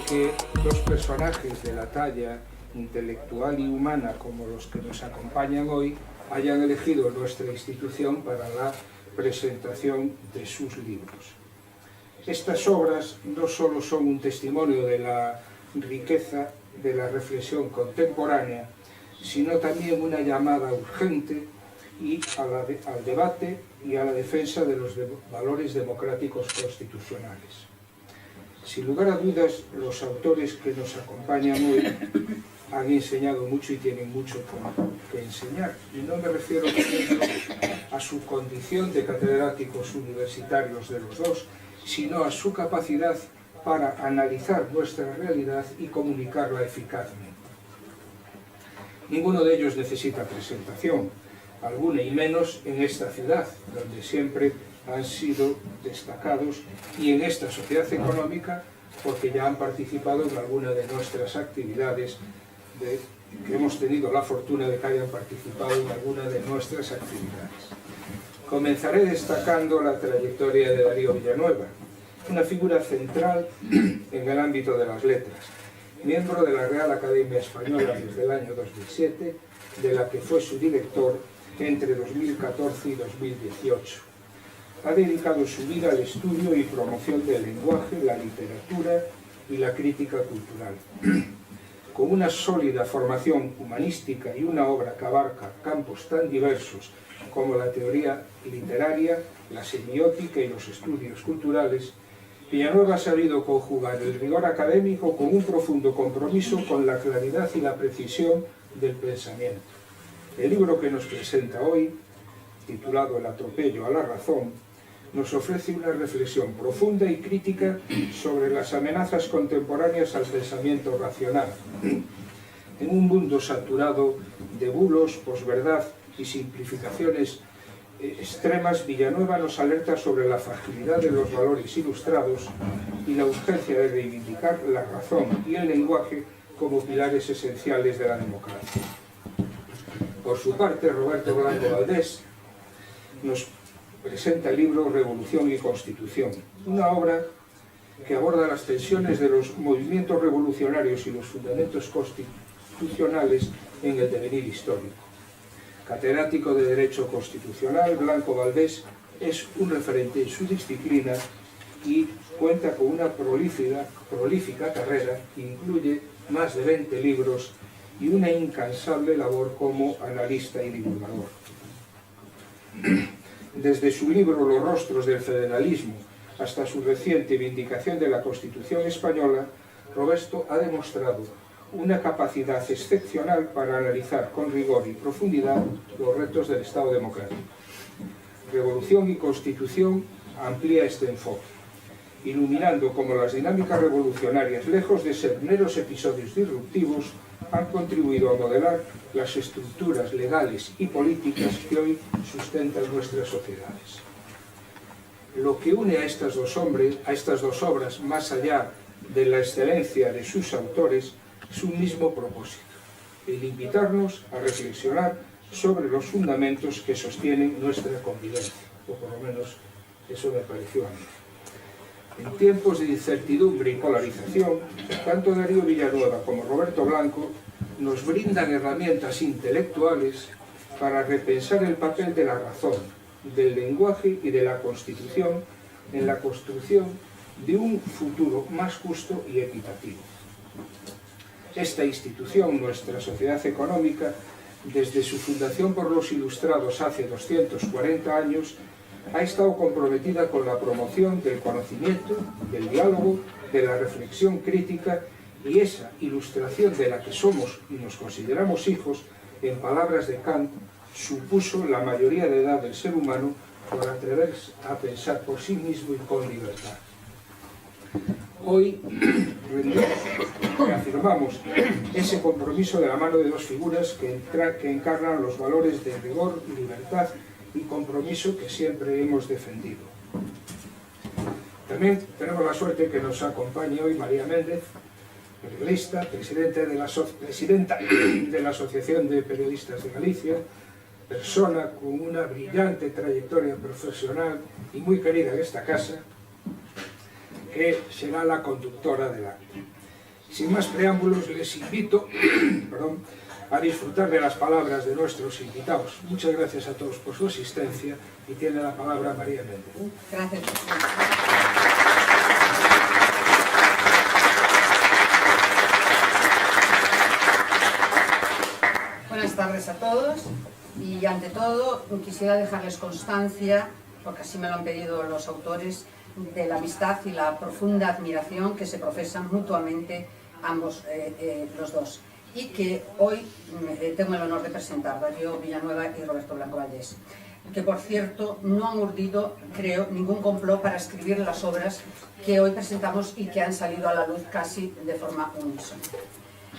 que dos personajes de la talla intelectual y humana como los que nos acompañan hoy hayan elegido nuestra institución para la presentación de sus libros. Estas obras no solo son un testimonio de la riqueza de la reflexión contemporánea, sino también una llamada urgente al debate y a la defensa de los valores democráticos constitucionales. Sin lugar a dudas, los autores que nos acompañan hoy han enseñado mucho y tienen mucho que enseñar. Y no me refiero, por ejemplo, a su condición de catedráticos universitarios de los dos, sino a su capacidad para analizar nuestra realidad y comunicarla eficazmente. Ninguno de ellos necesita presentación, alguna y menos en esta ciudad, donde siempre han sido destacados, y en esta sociedad económica, porque ya han participado en alguna de nuestras actividades, que hemos tenido la fortuna de que hayan participado en alguna de nuestras actividades. Comenzaré destacando la trayectoria de Darío Villanueva, una figura central en el ámbito de las letras, miembro de la Real Academia Española desde el año 2007, de la que fue su director entre 2014 y 2018. Ha dedicado su vida al estudio y promoción del lenguaje, la literatura y la crítica cultural. Con una sólida formación humanística y una obra que abarca campos tan diversos como la teoría literaria, la semiótica y los estudios culturales, Villanueva ha sabido conjugar el rigor académico con un profundo compromiso con la claridad y la precisión del pensamiento. El libro que nos presenta hoy, titulado El atropello a la razón, nos ofrece una reflexión profunda y crítica sobre las amenazas contemporáneas al pensamiento racional. En un mundo saturado de bulos, posverdad y simplificaciones extremas, Villanueva nos alerta sobre la fragilidad de los valores ilustrados y la urgencia de reivindicar la razón y el lenguaje como pilares esenciales de la democracia. Por su parte, Roberto Blanco Valdés nos presenta el libro Revolución y Constitución, una obra que aborda las tensiones de los movimientos revolucionarios y los fundamentos constitucionales en el devenir histórico. Catedrático de Derecho Constitucional, Blanco Valdés es un referente en su disciplina y cuenta con una prolífica carrera que incluye más de 20 libros y una incansable labor como analista y divulgador. Desde su libro Los rostros del federalismo hasta su reciente vindicación de la Constitución española, Roberto ha demostrado una capacidad excepcional para analizar con rigor y profundidad los retos del Estado democrático. Revolución y Constitución amplía este enfoque, iluminando cómo las dinámicas revolucionarias, lejos de ser meros episodios disruptivos, han contribuido a modelar las estructuras legales y políticas que hoy sustentan nuestras sociedades. Lo que une a estas dos obras, más allá de la excelencia de sus autores, es un mismo propósito, el invitarnos a reflexionar sobre los fundamentos que sostienen nuestra convivencia, o por lo menos eso me pareció a mí. En tiempos de incertidumbre y polarización, tanto Darío Villanueva como Roberto Blanco nos brindan herramientas intelectuales para repensar el papel de la razón, del lenguaje y de la Constitución en la construcción de un futuro más justo y equitativo. Esta institución, nuestra sociedad económica, desde su fundación por los Ilustrados hace 240 años, ha estado comprometida con la promoción del conocimiento, del diálogo, de la reflexión crítica y esa ilustración de la que somos y nos consideramos hijos, en palabras de Kant, supuso la mayoría de edad del ser humano por atreverse a pensar por sí mismo y con libertad. Hoy reafirmamos ese compromiso de la mano de dos figuras que encarnan los valores de rigor, libertad y compromiso que siempre hemos defendido. También tenemos la suerte que nos acompañe hoy María Méndez, periodista, presidenta de la Asociación de Periodistas de Galicia, persona con una brillante trayectoria profesional y muy querida en esta casa, que será la conductora del acto. Sin más preámbulos, les invito a disfrutar de las palabras de nuestros invitados. Muchas gracias a todos por su asistencia y tiene la palabra María Méndez. Gracias. Buenas tardes a todos y ante todo quisiera dejarles constancia, porque así me lo han pedido los autores, de la amistad y la profunda admiración que se profesan mutuamente ambos, los dos, y que hoy tengo el honor de presentar, Darío Villanueva y Roberto Blanco Valdés, que por cierto no han urdido, creo, ningún complot para escribir las obras que hoy presentamos y que han salido a la luz casi de forma unísona.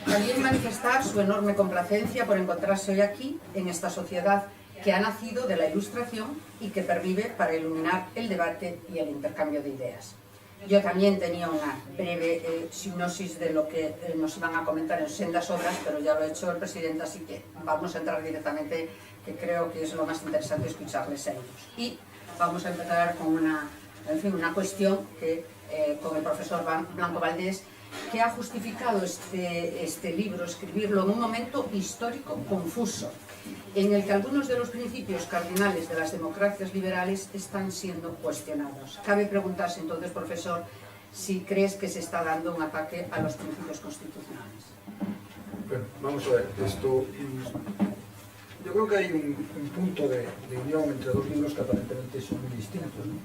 También manifestar su enorme complacencia por encontrarse hoy aquí, en esta sociedad que ha nacido de la Ilustración y que pervive para iluminar el debate y el intercambio de ideas. Yo también tenía una breve sinopsis de lo que nos iban a comentar en sendas obras, pero ya lo ha hecho el presidente, así que vamos a entrar directamente, que creo que es lo más interesante escucharles a ellos. Y vamos a empezar con una cuestión que, con el profesor Blanco Valdés, que ha justificado este libro, escribirlo en un momento histórico confuso, en el que algunos de los principios cardinales de las democracias liberales están siendo cuestionados. Cabe preguntarse entonces, profesor, si crees que se está dando un ataque a los principios constitucionales. Bueno, vamos a ver, esto... Yo creo que hay un punto de unión entre dos libros que aparentemente son muy distintos, ¿no?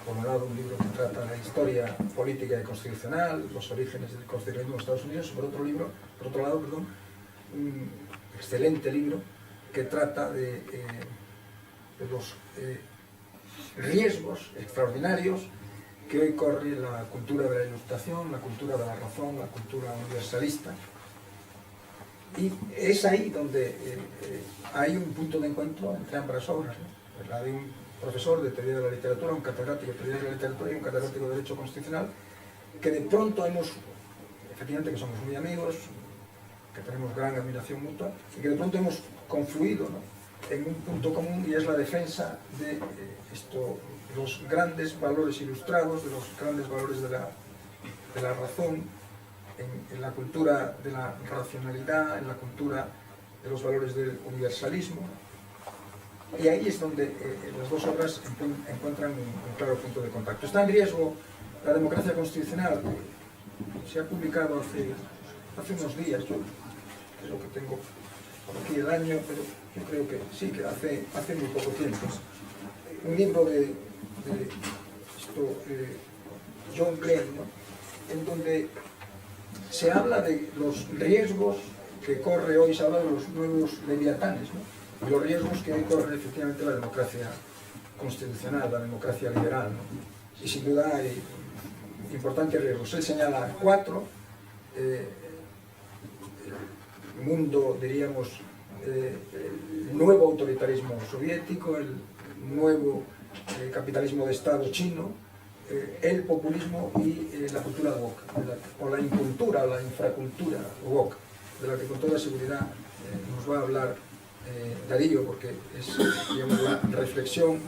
Por un lado, un libro que trata la historia política y constitucional, los orígenes del constitucionalismo de Estados Unidos, y por otro lado, un excelente libro que trata de los riesgos extraordinarios que hoy corre la cultura de la Ilustración, la cultura de la razón, la cultura universalista. Y es ahí donde hay un punto de encuentro entre ambas obras, ¿no? La de un profesor de teoría de la literatura, un catedrático de teoría de la literatura y un catedrático de derecho constitucional, que de pronto efectivamente que somos muy amigos, que tenemos gran admiración mutua, y que de pronto hemos confluido, ¿no?, en un punto común, y es la defensa de los grandes valores ilustrados, de los grandes valores de la razón, en la cultura de la racionalidad, en la cultura de los valores del universalismo. Y ahí es donde las dos obras encuentran un claro punto de contacto. Está en riesgo la democracia constitucional. Se ha publicado hace unos días, yo creo que tengo por aquí el año, pero yo creo que sí, que hace muy poco tiempo. Un libro de John Gray, ¿no?, en donde se habla de los riesgos que corre hoy, se habla de los nuevos leviatanes, ¿no?, y los riesgos que hoy corre efectivamente la democracia constitucional, la democracia liberal, ¿no? Y sin duda hay importantes riesgos. Él señala 4, el mundo, diríamos, el nuevo autoritarismo soviético, el nuevo capitalismo de Estado chino, el populismo y la cultura woke, o la incultura, o la infracultura woke, de la que con toda seguridad nos va a hablar Darío, porque es, digamos, la reflexión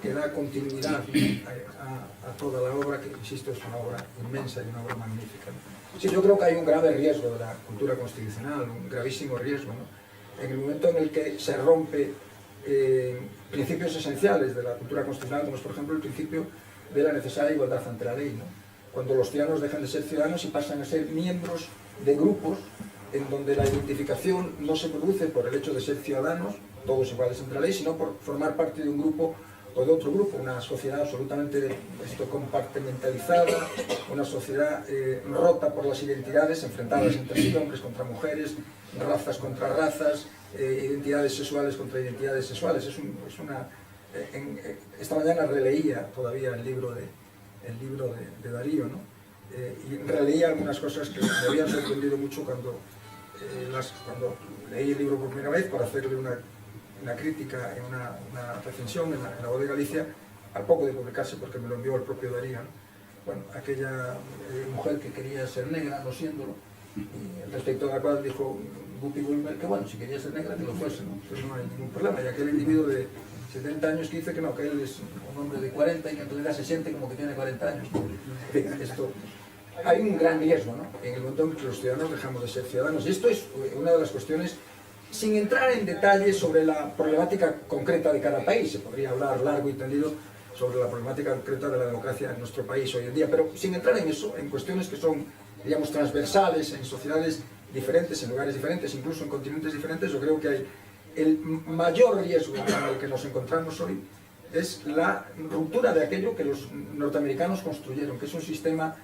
que da continuidad a toda la obra, que insisto es una obra inmensa y una obra magnífica, ¿no? Sí, yo creo que hay un grave riesgo de la cultura constitucional, un gravísimo riesgo, ¿no?, en el momento en el que se rompe principios esenciales de la cultura constitucional, como es por ejemplo el principio de la necesaria igualdad ante la ley, ¿no?, cuando los ciudadanos dejan de ser ciudadanos y pasan a ser miembros de grupos en donde la identificación no se produce por el hecho de ser ciudadanos, todos iguales ante la ley, sino por formar parte de un grupo o de otro grupo, una sociedad absolutamente compartimentalizada, una sociedad rota por las identidades, enfrentadas entre sí, hombres contra mujeres, razas contra razas, identidades sexuales contra identidades sexuales. Esta mañana releía todavía el libro de Darío, ¿no? Y releía algunas cosas que me habían sorprendido mucho cuando leí el libro por primera vez, para hacerle una crítica, una recensión en la Voz de Galicia, al poco de publicarse, porque me lo envió el propio Darío, ¿no? Bueno, aquella mujer que quería ser negra, no siéndolo, y respecto a la cual dijo Guppy Wilmer que bueno, si quería ser negra que lo fuese, ¿no? Pues no hay ningún problema, y aquel individuo de 70 años que dice que no, que él es un hombre de 40 y que en realidad se siente como que tiene 40 años. Esto hay un gran riesgo, ¿no?, en el momento en que los ciudadanos dejamos de ser ciudadanos. Y esto es una de las cuestiones, sin entrar en detalles sobre la problemática concreta de cada país. Se podría hablar largo y tendido sobre la problemática concreta de la democracia en nuestro país hoy en día, pero sin entrar en eso, en cuestiones que son, digamos, transversales, en sociedades diferentes, en lugares diferentes, incluso en continentes diferentes. Yo creo que hay el mayor riesgo en el que nos encontramos hoy es la ruptura de aquello que los norteamericanos construyeron, que es un sistema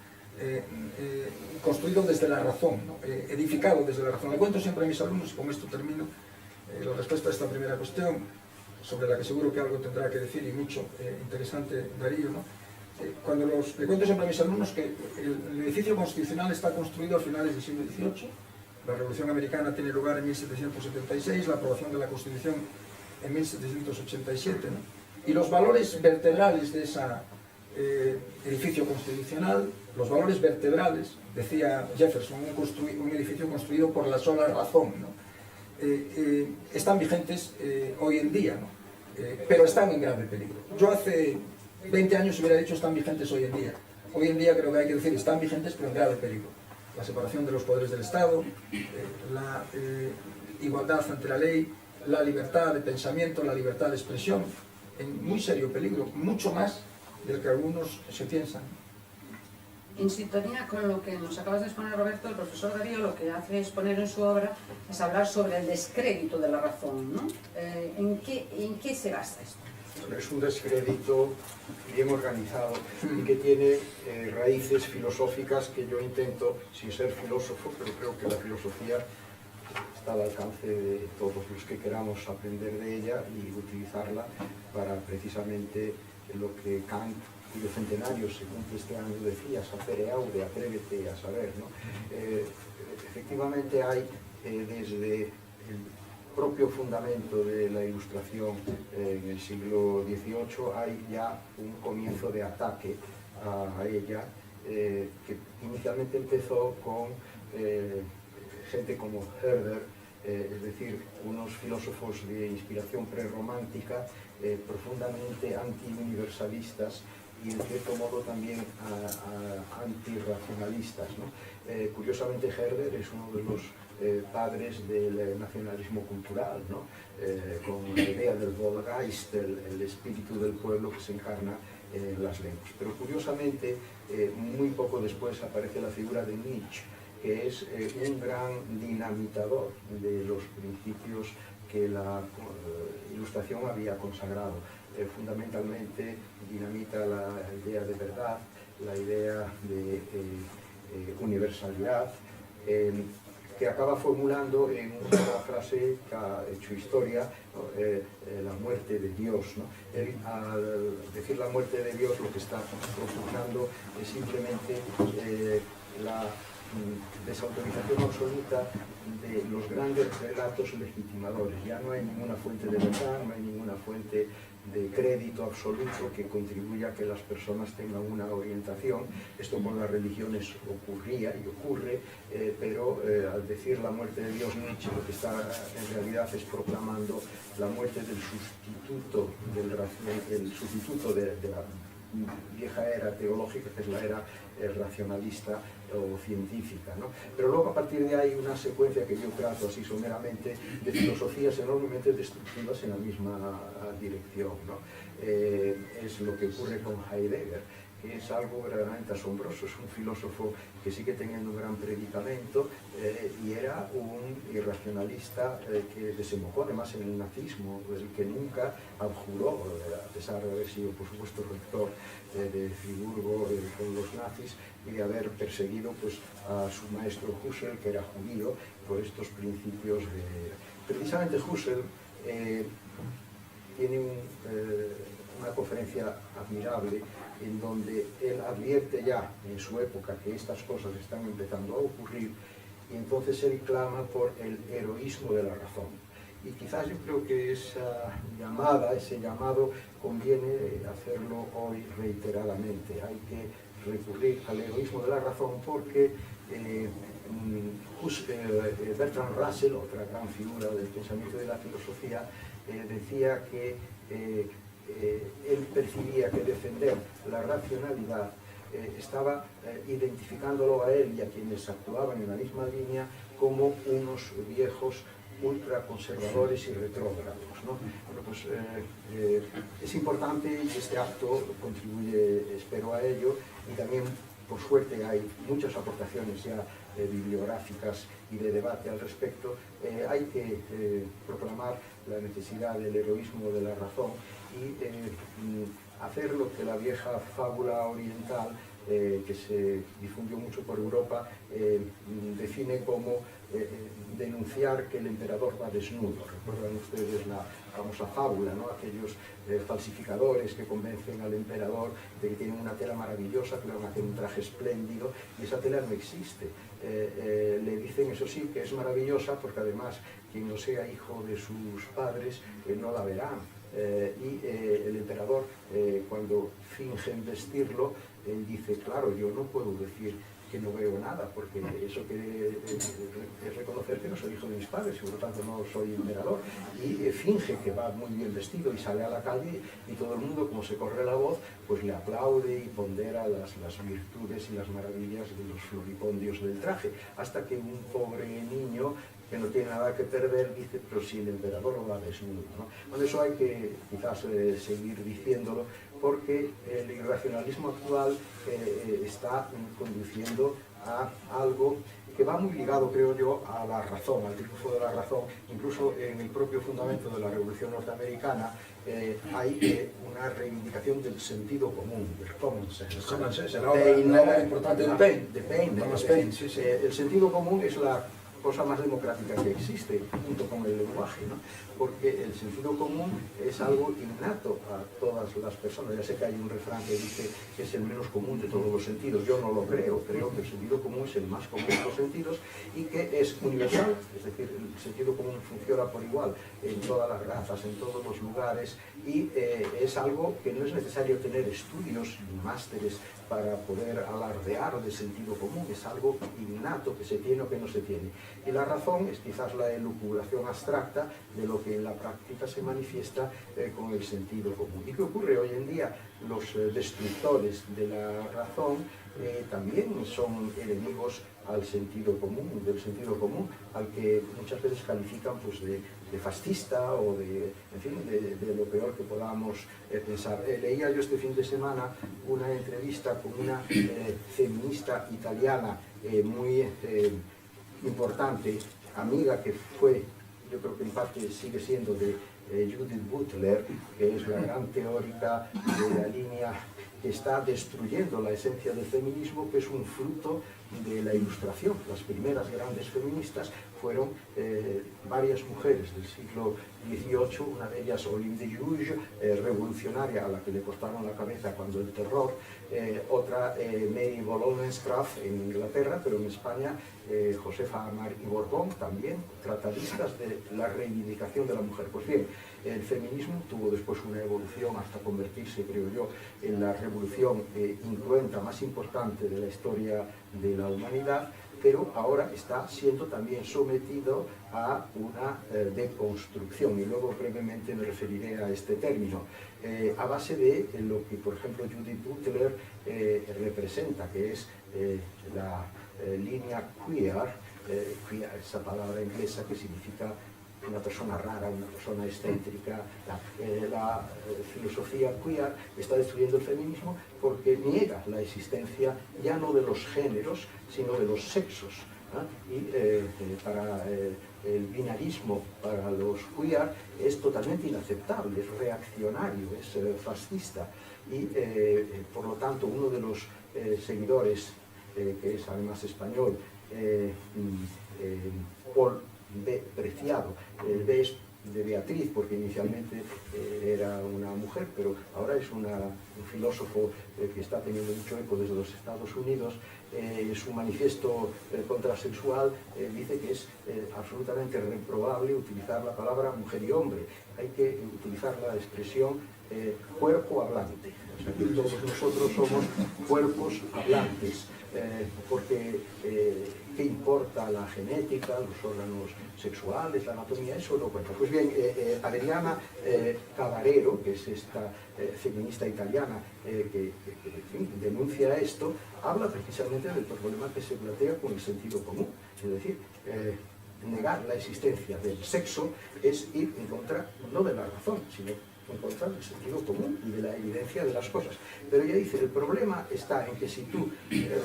construido desde la razón, ¿no?, edificado desde la razón. Le cuento siempre a mis alumnos, y con esto termino, la respuesta a esta primera cuestión, sobre la que seguro que algo tendrá que decir, y mucho interesante Darío, ¿no? Le cuento siempre a mis alumnos que el edificio constitucional está construido a finales del siglo XVIII, la Revolución Americana tiene lugar en 1776, la aprobación de la Constitución en 1787, ¿no?, y los valores vertebrales de ese edificio constitucional, los valores vertebrales, decía Jefferson, un edificio construido por la sola razón, ¿no?, están vigentes hoy en día, ¿no?, pero están en grave peligro. Yo hace 20 años hubiera dicho están vigentes hoy en día. Hoy en día creo que hay que decir están vigentes pero en grave peligro. La separación de los poderes del Estado, la igualdad ante la ley, la libertad de pensamiento, la libertad de expresión, en muy serio peligro, mucho más del que algunos se piensan. En sintonía con lo que nos acabas de exponer, Roberto, el profesor Darío lo que hace exponer en su obra es hablar sobre el descrédito de la razón, ¿no? ¿En qué se basa esto? Es un descrédito bien organizado y que tiene raíces filosóficas que yo intento, sin ser filósofo, pero creo que la filosofía está al alcance de todos los que queramos aprender de ella y utilizarla para precisamente lo que Kant, cuyo centenario se cumple este año, decía: sapere aude, atrévete a saber, ¿no? Efectivamente hay desde el propio fundamento de la Ilustración en el siglo XVIII hay ya un comienzo de ataque a ella, que inicialmente empezó con gente como Herder, es decir, unos filósofos de inspiración prerromántica profundamente anti-universalistas y en cierto modo también antirracionalistas, ¿no? Curiosamente Herder es uno de los padres del nacionalismo cultural, ¿no? Con la idea del Volksgeist, el espíritu del pueblo que se encarna en las lenguas. Pero curiosamente, muy poco después aparece la figura de Nietzsche, que es un gran dinamitador de los principios que la Ilustración había consagrado. Fundamentalmente dinamita la idea de verdad, la idea de universalidad, que acaba formulando en una frase que ha hecho historia, ¿no?, la muerte de Dios, ¿no? Él, al decir la muerte de Dios, lo que está propugnando es simplemente la desautorización absoluta de los grandes relatos legitimadores. Ya no hay ninguna fuente de verdad, no hay ninguna fuente de crédito absoluto que contribuya a que las personas tengan una orientación. Esto con las religiones ocurría y ocurre, pero al decir la muerte de Dios, Nietzsche lo que está en realidad es proclamando la muerte del sustituto de la vieja era teológica, que es la era racionalista o científica, ¿no? Pero luego a partir de ahí una secuencia que yo trazo así someramente de filosofías enormemente destructivas en la misma dirección, ¿no? Es lo que ocurre con Heidegger, que es algo verdaderamente asombroso. Es un filósofo que sigue teniendo un gran predicamento y era un irracionalista que desembocó además en el nazismo, el que nunca abjuró, a pesar de haber sido por supuesto rector de Friburgo con los nazis y de haber perseguido pues, a su maestro Husserl, que era judío, por estos principios Precisamente Husserl tiene una conferencia admirable en donde él advierte ya en su época que estas cosas están empezando a ocurrir y entonces él clama por el heroísmo de la razón. Y quizás yo creo que esa llamada, ese llamado, conviene hacerlo hoy reiteradamente. Hay que recurrir al heroísmo de la razón porque Bertrand Russell, otra gran figura del pensamiento de la filosofía, decía que él percibía que defender la racionalidad estaba identificándolo a él y a quienes actuaban en la misma línea como unos viejos ultraconservadores y retrógrados, ¿no? Bueno, pues es importante y este acto contribuye, espero, a ello, y también, por suerte, hay muchas aportaciones ya bibliográficas y de debate al respecto. Hay que proclamar la necesidad del heroísmo de la razón y hacer lo que la vieja fábula oriental, que se difundió mucho por Europa, define como denunciar que el emperador va desnudo. Recuerdan ustedes la famosa fábula, ¿no? Aquellos falsificadores que convencen al emperador de que tienen una tela maravillosa, que le van a hacer un traje espléndido, y esa tela no existe. Le dicen, eso sí, que es maravillosa, porque además quien no sea hijo de sus padres no la verán. Y el emperador, cuando fingen vestirlo, él dice, claro, yo no puedo decir que no veo nada, porque eso quiere es reconocer que no soy hijo de mis padres y por lo tanto no soy emperador. Y finge que va muy bien vestido y sale a la calle y todo el mundo, como se corre la voz, pues le aplaude y pondera las virtudes y las maravillas de los floripondios del traje, hasta que un pobre niño que no tiene nada que perder dice, pero si el emperador lo va desnudo, ¿no? Por eso hay que quizás seguir diciéndolo, porque el irracionalismo actual está conduciendo a algo que va muy ligado, creo yo, a la razón, al triunfo de la razón. Incluso en el propio fundamento de la Revolución Norteamericana hay una reivindicación del sentido común, del common sense. El common sense, la obra importante de Paine. Thomas Paine, sí, sí. El sentido común es la cosa más democrática que existe, junto con el lenguaje, ¿no? Porque el sentido común es algo innato a todas las personas. Ya sé que hay un refrán que dice que es el menos común de todos los sentidos. Yo no lo creo, creo que el sentido común es el más común de los sentidos y que es universal, es decir, el sentido común funciona por igual en todas las razas, en todos los lugares, y es algo que no es necesario tener estudios ni másteres para poder alardear de sentido común, es algo innato que se tiene o que no se tiene. Y la razón es quizás la elucubración abstracta de lo que en la práctica se manifiesta con el sentido común. ¿Y qué ocurre hoy en día? Los destructores de la razón también son enemigos al sentido común, del sentido común, al que muchas veces califican pues, de fascista o de, en fin, de lo peor que podamos pensar. Leía yo este fin de semana una entrevista con una feminista italiana muy importante, amiga que fue, yo creo que en parte sigue siendo de Judith Butler, que es la gran teórica de la línea que está destruyendo la esencia del feminismo, que es un fruto de la Ilustración. Las primeras grandes feministas fueron varias mujeres del siglo XVIII, una de ellas Olympe de Gouges, revolucionaria a la que le cortaron la cabeza cuando el terror, otra Mary Wollstonecraft en Inglaterra, pero en España Josefa Amar y Borbón, también tratadistas de la reivindicación de la mujer. Pues bien, el feminismo tuvo después una evolución hasta convertirse, creo yo, en la revolución incruenta más importante de la historia de la humanidad, pero ahora está siendo también sometido a una deconstrucción, y luego brevemente me referiré a este término, a base de lo que, por ejemplo, Judith Butler representa, que es la línea queer, esa palabra inglesa que significa una persona rara, una persona excéntrica. La filosofía queer está destruyendo el feminismo porque niega la existencia ya no de los géneros, sino de los sexos. Y para el binarismo, para los queer, es totalmente inaceptable, es reaccionario, es fascista. Y por lo tanto, uno de los seguidores, que es además español, Paul B. Preciado, el B es de Beatriz, porque inicialmente era una mujer, pero ahora es un filósofo que está teniendo mucho eco desde los Estados Unidos. Su manifiesto contrasexual dice que es absolutamente reprobable utilizar la palabra mujer y hombre. Hay que utilizar la expresión cuerpo hablante. O sea, que todos nosotros somos cuerpos hablantes, porque ¿qué importa la genética, los órganos sexuales, la anatomía? Eso no cuenta. Pues bien, Adriana Cavarero, que es esta feminista italiana que en fin, denuncia esto, habla precisamente del problema que se plantea con el sentido común. Es decir, negar la existencia del sexo es ir en contra, no de la razón, sino en contra del sentido común y de la evidencia de las cosas. Pero ella dice, el problema está en que si tú,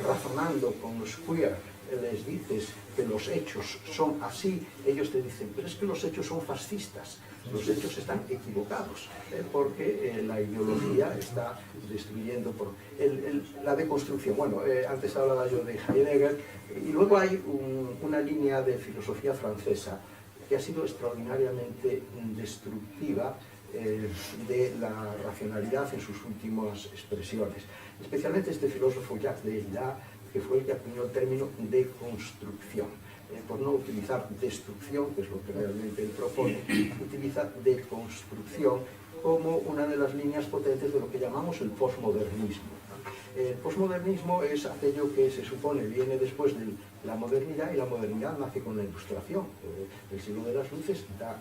razonando con los queer, les dices que los hechos son así, ellos te dicen, pero es que los hechos son fascistas, los hechos están equivocados, porque la ideología está destruyendo por la deconstrucción. Bueno, antes hablaba yo de Heidegger, y luego hay una línea de filosofía francesa que ha sido extraordinariamente destructiva de la racionalidad en sus últimas expresiones. Especialmente este filósofo Jacques Derrida, que fue el que acuñó el término deconstrucción. Por no utilizar destrucción, que es lo que realmente él propone, utiliza deconstrucción como una de las líneas potentes de lo que llamamos el posmodernismo. El posmodernismo es aquello que se supone viene después de la modernidad, y la modernidad nace con la Ilustración. El siglo de las luces da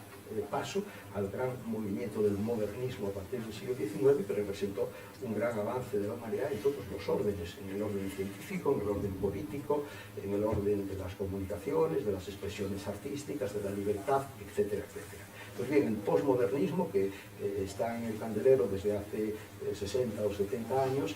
paso al gran movimiento del modernismo a partir del siglo XIX, que representó un gran avance de la humanidad en todos los órdenes, en el orden científico, en el orden político, en el orden de las comunicaciones, de las expresiones artísticas, de la libertad, etcétera, etcétera. Pues bien, el posmodernismo, que está en el candelero desde hace 60 o 70 años,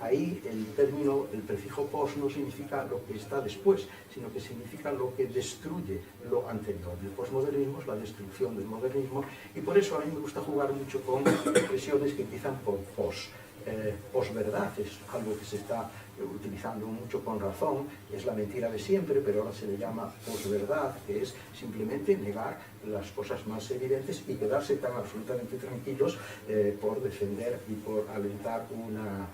ahí el término, el prefijo pos no significa lo que está después, sino que significa lo que destruye lo anterior. El posmodernismo es la destrucción del modernismo, y por eso a mí me gusta jugar mucho con expresiones que empiezan por pos. Posverdad es algo que se está utilizando mucho con razón, es la mentira de siempre, pero ahora se le llama posverdad, que es simplemente negar las cosas más evidentes y quedarse tan absolutamente tranquilos por defender y por alentar una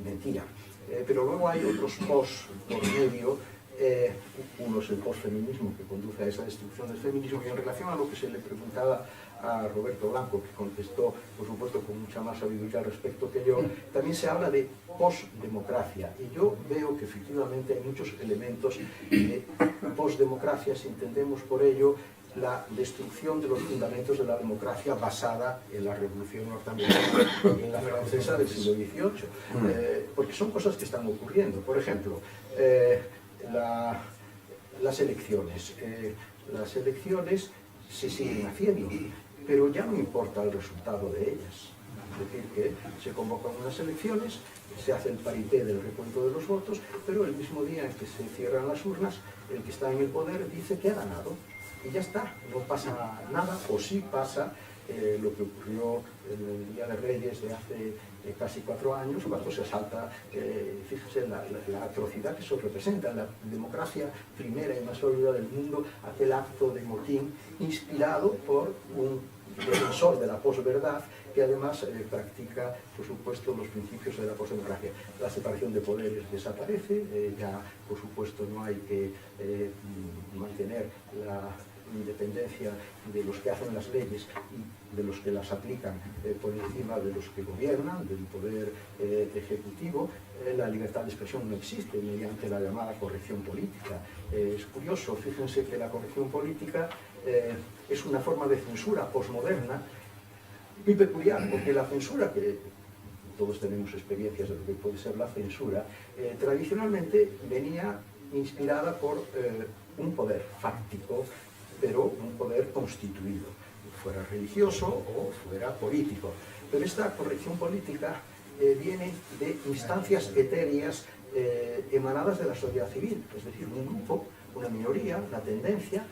mentira. Pero luego hay otros pos por medio. Uno es el posfeminismo, que conduce a esa destrucción del feminismo, y en relación a lo que se le preguntaba a Roberto Blanco, que contestó, por supuesto, con mucha más sabiduría al respecto que yo, también se habla de posdemocracia, y yo veo que efectivamente hay muchos elementos de posdemocracia, si entendemos por ello la destrucción de los fundamentos de la democracia basada en la Revolución Norteamericana y en la francesa del siglo XVIII, porque son cosas que están ocurriendo. Por ejemplo, las elecciones. Las elecciones se siguen haciendo, pero ya no importa el resultado de ellas. Es decir, que se convocan unas elecciones, se hace el parité del recuento de los votos, pero el mismo día en que se cierran las urnas, el que está en el poder dice que ha ganado, y ya está, no pasa nada, o sí pasa lo que ocurrió en el Día de Reyes de hace casi 4 años, cuando se asalta, fíjese, la atrocidad que eso representa, la democracia primera y más sólida del mundo, aquel acto de motín inspirado por un defensor de la posverdad, que además practica, por supuesto, los principios de la posdemocracia. La separación de poderes desaparece, ya, por supuesto, no hay que mantener la independencia de los que hacen las leyes y de los que las aplican por encima de los que gobiernan, del poder ejecutivo. La libertad de expresión no existe mediante la llamada corrección política. Es curioso, fíjense que la corrección política es una forma de censura posmoderna muy peculiar, porque la censura, que todos tenemos experiencias de lo que puede ser la censura, tradicionalmente venía inspirada por un poder fáctico, pero un poder constituido, fuera religioso o fuera político. Pero esta corrección política viene de instancias etéreas emanadas de la sociedad civil, es decir, un grupo, una minoría, una tendencia,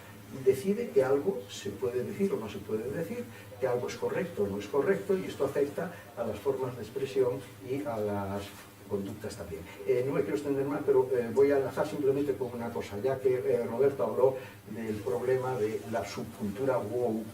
decide que algo se puede decir o no se puede decir, que algo es correcto o no es correcto, y esto afecta a las formas de expresión y a las conductas también. No me quiero extender más, pero voy a enlazar simplemente con una cosa, ya que Roberto habló del problema de la subcultura woke.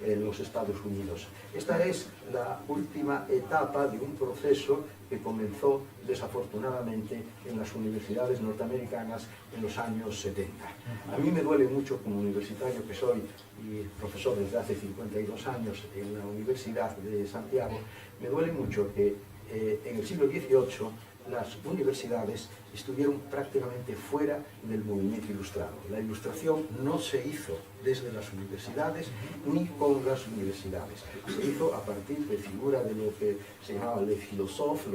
en los Estados Unidos. Esta es la última etapa de un proceso que comenzó desafortunadamente en las universidades norteamericanas en los años 70. A mí me duele mucho como universitario que soy y profesor desde hace 52 años en la Universidad de Santiago, me duele mucho que en el siglo XVIII las universidades estuvieron prácticamente fuera del movimiento ilustrado. La ilustración no se hizo desde las universidades ni con las universidades. Se hizo a partir de figura de lo que se llamaba los filósofos,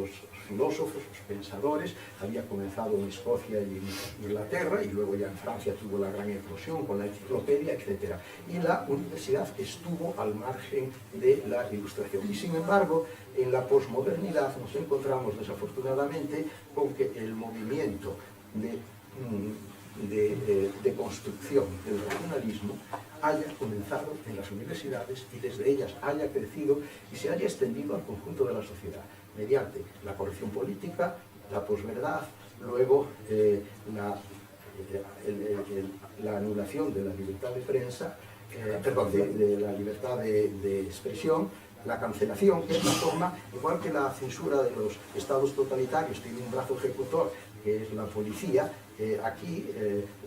los pensadores. Había comenzado en Escocia y en Inglaterra, y luego ya en Francia tuvo la gran eclosión con la enciclopedia, etc. Y la universidad estuvo al margen de la ilustración. Y sin embargo, en la posmodernidad nos encontramos desafortunadamente con que el movimiento de construcción del racionalismo haya comenzado en las universidades y desde ellas haya crecido y se haya extendido al conjunto de la sociedad mediante la corrección política, la posverdad, luego la anulación de la libertad de prensa, de la libertad de expresión, la cancelación, que es una forma, igual que la censura de los estados totalitarios tiene un brazo ejecutor, que es la policía, aquí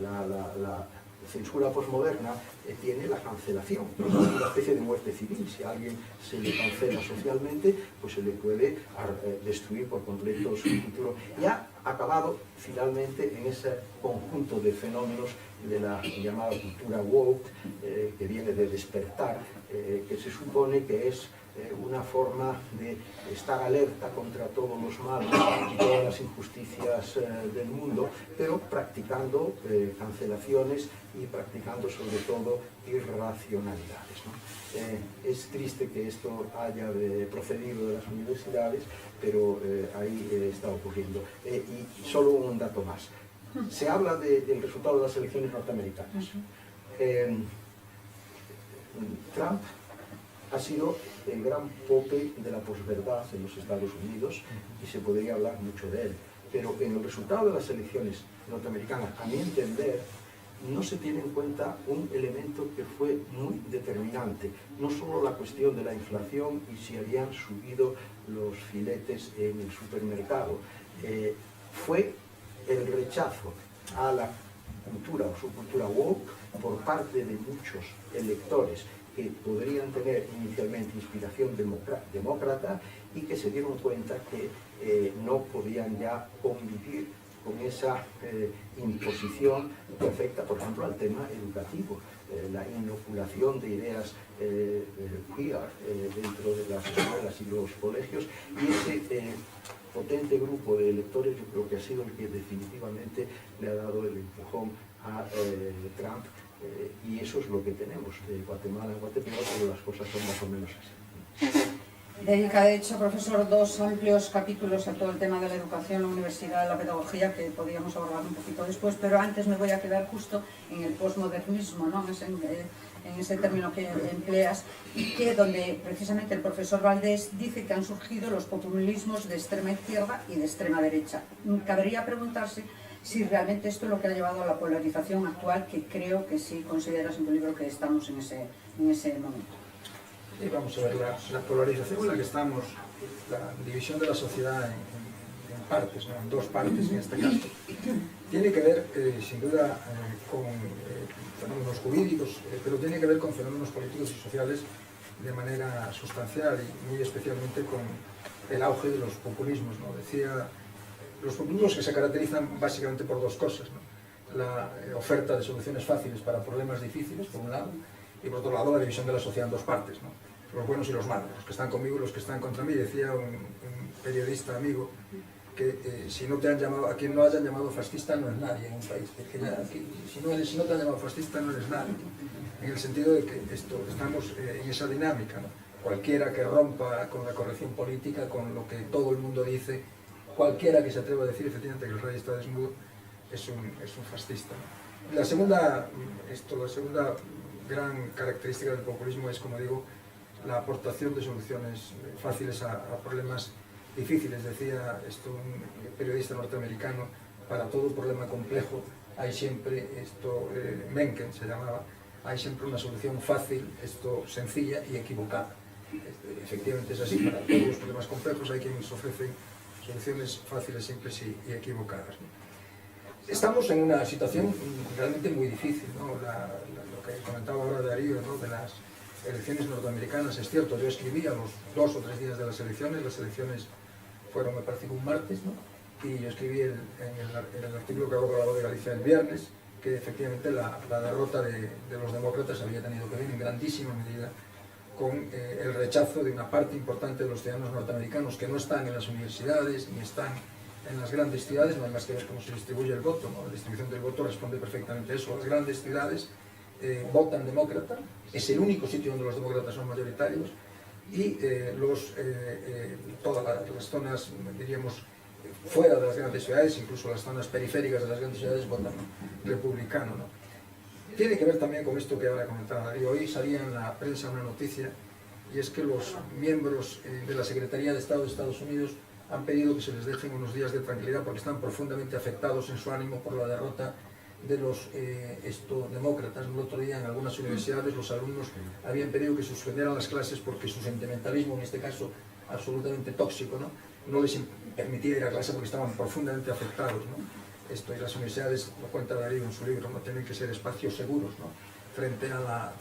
la censura posmoderna tiene la cancelación, una especie de muerte civil. Si a alguien se le cancela socialmente, pues se le puede destruir por completo su futuro. Y ha acabado finalmente en ese conjunto de fenómenos de la llamada cultura woke, que viene de despertar, que se supone que es una forma de estar alerta contra todos los males y todas las injusticias del mundo, pero practicando cancelaciones y practicando sobre todo irracionalidades, ¿no? Es triste que esto haya procedido de las universidades, pero ahí está ocurriendo. Y solo un dato más. Se habla del resultado de las elecciones norteamericanas. Trump ha sido el gran pope de la posverdad en los Estados Unidos y se podría hablar mucho de él. Pero en el resultado de las elecciones norteamericanas, a mi entender, no se tiene en cuenta un elemento que fue muy determinante. No solo la cuestión de la inflación y si habían subido los filetes en el supermercado. Fue el rechazo a la cultura o subcultura woke por parte de muchos electores que podrían tener inicialmente inspiración demócrata y que se dieron cuenta que no podían ya convivir con esa imposición que afecta, por ejemplo, al tema educativo, la inoculación de ideas queer dentro de las escuelas y los colegios, y ese potente grupo de electores yo creo que ha sido el que definitivamente le ha dado el empujón a Trump. Y eso es lo que tenemos de Guatemala en Guatemala, pero las cosas son más o menos así. Dedica, de hecho, profesor, 2 amplios capítulos a todo el tema de la educación, la universidad, la pedagogía, que podríamos abordar un poquito después, pero antes me voy a quedar justo en el posmodernismo, ¿no? En ese término que empleas, y que donde precisamente el profesor Valdés dice que han surgido los populismos de extrema izquierda y de extrema derecha. Cabría preguntarse si realmente esto es lo que ha llevado a la polarización actual, que creo que sí consideras en tu libro que estamos en ese momento. Y vamos a ver, la polarización en la que estamos, la división de la sociedad en partes, ¿no? En 2 partes en este caso, tiene que ver sin duda con fenómenos jurídicos, pero tiene que ver con fenómenos políticos y sociales de manera sustancial y muy especialmente con el auge de los populismos, ¿no? Decía, los populismos que se caracterizan básicamente por 2 cosas, ¿no? La oferta de soluciones fáciles para problemas difíciles, por un lado, y por otro lado la división de la sociedad en 2 partes, ¿no? Los buenos y los malos, los que están conmigo y los que están contra mí. Decía un periodista amigo que si no te han llamado, a quien no hayan llamado fascista no es nadie en un país, que si no te han llamado fascista no eres nadie, en el sentido de que estamos en esa dinámica, ¿no? Cualquiera que rompa con la corrección política, con lo que todo el mundo dice, cualquiera que se atreva a decir efectivamente que el rey está desnudo es un fascista, ¿no? La segunda gran característica del populismo es, como digo, la aportación de soluciones fáciles a problemas difíciles. Decía un periodista norteamericano, para todo problema complejo hay siempre Mencken se llamaba, hai sempre unha solución fácil, sencilla e equivocada. Efectivamente es así, para todos os problemas complejos hai quienes ofrecen soluciones fáciles, simples y equivocadas, ¿no? Estamos en una situación realmente muy difícil, ¿no? Lo que comentaba ahora Darío, ¿no? De las elecciones norteamericanas, es cierto, yo escribí a los 2 o 3 días de las elecciones fueron, me parece, un martes, ¿no? Y yo escribí en el artículo que hago con La Voz de Galicia el viernes, que efectivamente la derrota de los demócratas había tenido que ver en grandísima medida con el rechazo de una parte importante de los ciudadanos norteamericanos que no están en las universidades ni están en las grandes ciudades, no hay más que ver cómo se distribuye el voto, ¿no? La distribución del voto responde perfectamente a eso. Las grandes ciudades votan demócrata, es el único sitio donde los demócratas son mayoritarios, y todas las zonas, diríamos, fuera de las grandes ciudades, incluso las zonas periféricas de las grandes ciudades, votan republicano, ¿no? Tiene que ver también con esto que ahora comentaba Darío. Hoy salía en la prensa una noticia, y es que los miembros de la Secretaría de Estado de Estados Unidos han pedido que se les dejen unos días de tranquilidad porque están profundamente afectados en su ánimo por la derrota de los demócratas. El otro día en algunas universidades los alumnos habían pedido que suspendieran las clases porque su sentimentalismo, en este caso absolutamente tóxico, no les permitía ir a clase porque estaban profundamente afectados, ¿no? Y las universidades, lo cuenta Darío en su libro, no tienen que ser espacios seguros, ¿no? frente a la...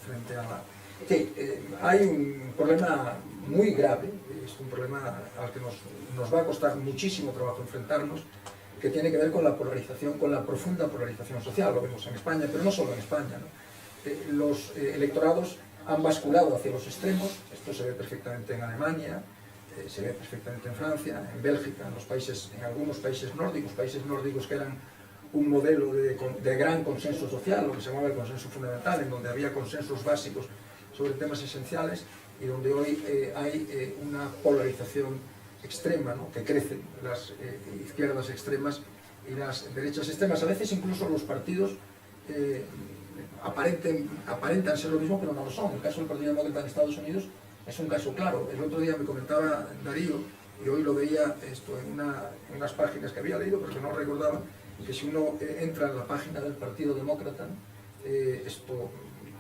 Sí, hay un problema muy grave, es un problema al que nos va a costar muchísimo trabajo enfrentarnos, que tiene que ver con la polarización, con la profunda polarización social. Lo vemos en España, pero no solo en España, ¿no? Los electorados han basculado hacia los extremos. Esto se ve perfectamente en Alemania, se ve perfectamente en Francia, en Bélgica, en algunos países nórdicos que eran un modelo de gran consenso social, lo que se llamaba el consenso fundamental, en donde había consensos básicos sobre temas esenciales, y donde hoy hay una polarización extrema, ¿no? Que crecen las izquierdas extremas y las derechas extremas. A veces incluso los partidos aparentan ser lo mismo, pero no lo son. El caso del Partido Demócrata en Estados Unidos es un caso claro. El otro día me comentaba Darío, y hoy lo veía en unas páginas que había leído, pero que no recordaba, que si uno entra en la página del Partido Demócrata,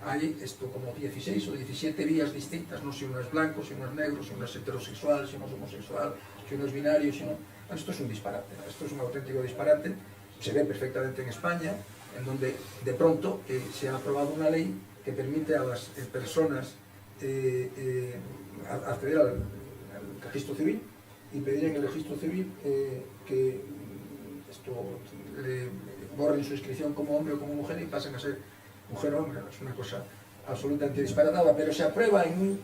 hay como 16 o 17 vías distintas, no si uno es blanco, si uno es negro, si uno es heterosexual, si uno es homosexual, si uno es binario, si no... Esto es un disparate, esto es un auténtico disparate. Se ve perfectamente en España, en donde de pronto se ha aprobado una ley que permite a las personas acceder al registro civil y pedir en el registro civil que le borren su inscripción como hombre o como mujer y pasen a ser mujer o hombre. Es una cosa absolutamente disparatada, pero se aprueba en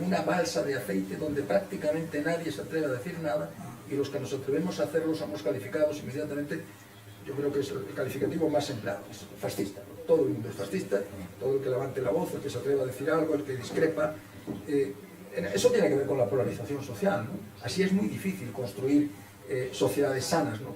una balsa de aceite donde prácticamente nadie se atreve a decir nada, y los que nos atrevemos a hacerlo somos calificados inmediatamente. Yo creo que es el calificativo más empleado, es fascista. Todo el mundo es fascista, todo el que levante la voz, el que se atreva a decir algo, el que discrepa. Eso tiene que ver con la polarización social, ¿no? Así es muy difícil construir sociedades sanas, ¿no?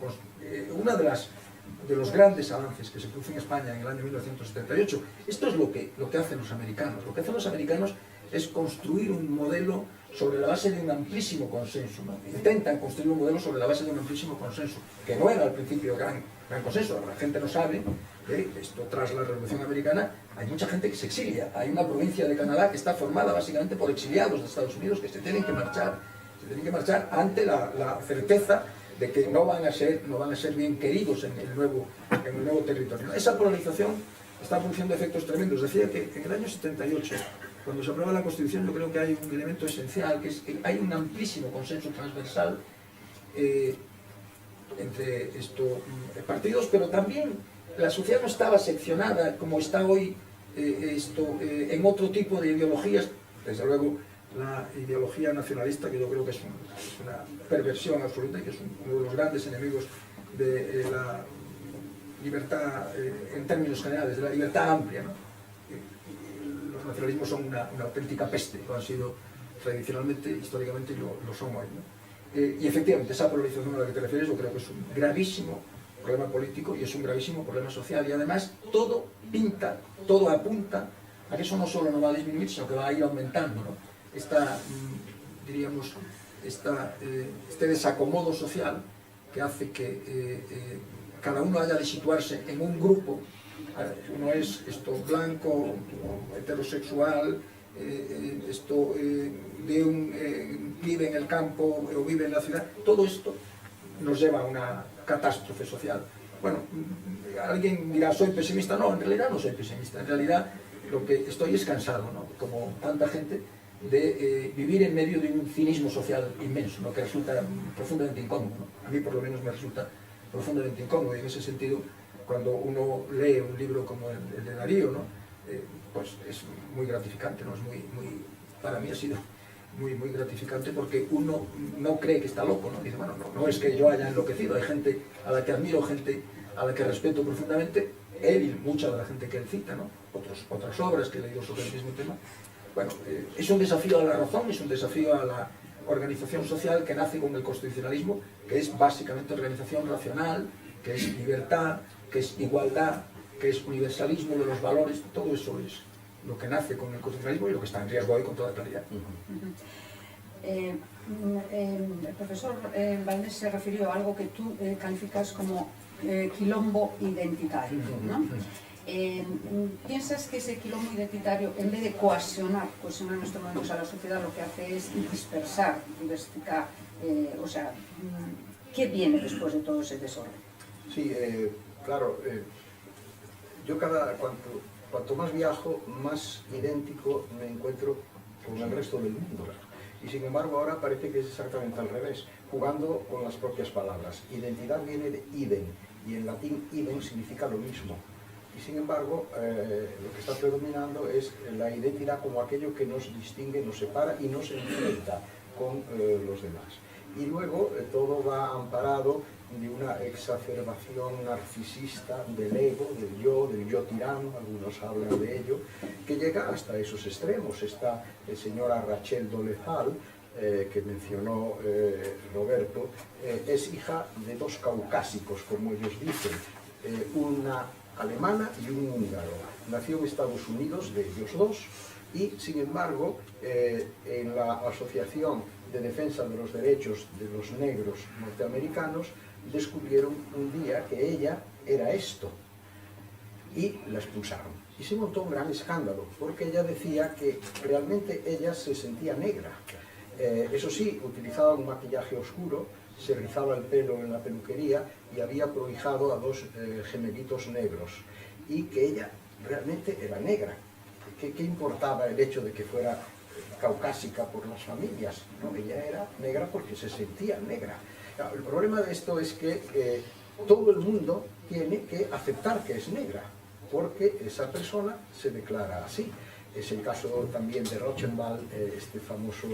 Una de los grandes avances que se produjo en España en el año 1978, esto es lo que hacen los americanos. Lo que hacen los americanos es construir un modelo sobre la base de un amplísimo consenso, ¿no? Intentan construir un modelo sobre la base de un amplísimo consenso, que no era al principio gran consenso. La gente no sabe que tras la Revolución Americana hay mucha gente que se exilia. Hay una provincia de Canadá que está formada básicamente por exiliados de Estados Unidos que se tienen que marchar ante la certeza de que no van a ser bien queridos en el nuevo territorio. Esa polarización está produciendo efectos tremendos. Decía que en el año 78, cuando se aprueba la Constitución, yo creo que hay un elemento esencial, que es que hay un amplísimo consenso transversal entre partidos, pero también la sociedad no estaba seccionada como está hoy en otro tipo de ideologías. Desde luego, la ideología nacionalista, que yo creo que es una perversión absoluta y que es uno de los grandes enemigos de la libertad en términos generales, de la libertad amplia, ¿no? Los nacionalismos son una auténtica peste, lo han sido tradicionalmente, históricamente, y lo son hoy, ¿no? Y efectivamente, esa polarización a la que te refieres, yo creo que es un gravísimo problema político y es un gravísimo problema social, y además todo apunta a que eso no solo no va a disminuir, sino que va a ir aumentando, ¿no? Este desacomodo social que hace que cada uno haya de situarse en un grupo Uno es esto blanco, heterosexual, esto vive en el campo o vive en la ciudad. Todo esto nos lleva a una catástrofe social. Bueno, alguien dirá, soy pesimista. No, en realidad no soy pesimista. En realidad lo que estoy es cansado, ¿no? Como tanta gente, de vivir en medio de un cinismo social inmenso, ¿no? Que resulta profundamente incómodo, ¿no? A mí por lo menos me resulta profundamente incómodo, y en ese sentido, cuando uno lee un libro como el de Darío, ¿no? Pues es muy gratificante, ¿no? Para mí ha sido muy gratificante, porque uno no cree que está loco, ¿no? Dice, bueno, no es que yo haya enloquecido, hay gente a la que admiro, gente a la que respeto profundamente, él y mucha de la gente que él cita, ¿no? Otras obras que he leído sobre el mismo tema. Bueno, es un desafío a la razón, es un desafío a la organización social que nace con el constitucionalismo, que es básicamente organización racional, que es libertad, que es igualdad, que es universalismo de los valores. Todo eso es lo que nace con el constitucionalismo y lo que está en riesgo hoy con toda claridad. El profesor Valdés se refirió a algo que tú calificas como quilombo identitario, ¿no? ¿Piensas que ese quilombo identitario, en vez de cohesionar en estos momentos a la sociedad, lo que hace es dispersar, diversificar? O sea, ¿qué viene después de todo ese desorden? Sí, claro, yo cuanto más viajo, más idéntico me encuentro con el resto del mundo. Y sin embargo ahora parece que es exactamente al revés, jugando con las propias palabras. Identidad viene de idem, y en latín idem significa lo mismo. Y sin embargo, lo que está predominando es la identidad como aquello que nos distingue, nos separa y nos enfrenta con los demás. Y luego todo va amparado de una exacerbación narcisista del ego, del yo tirano, algunos hablan de ello, que llega hasta esos extremos. Esta señora Rachel Dolezal, que mencionó Roberto, es hija de dos caucásicos, como ellos dicen, una alemana y un húngaro. Nació en Estados Unidos, de ellos dos, y sin embargo en la Asociación de Defensa de los Derechos de los Negros Norteamericanos descubrieron un día que ella era esto y la expulsaron. Y se montó un gran escándalo, porque ella decía que realmente ella se sentía negra. Eso sí, utilizaba un maquillaje oscuro, se rizaba el pelo en la peluquería y había prohijado a dos gemelitos negros, y que ella realmente era negra. ¿Qué importaba el hecho de que fuera caucásica por las familias? No, ella era negra porque se sentía negra. El problema de esto es que todo el mundo tiene que aceptar que es negra, porque esa persona se declara así. Es el caso también de Rochenwald, este famoso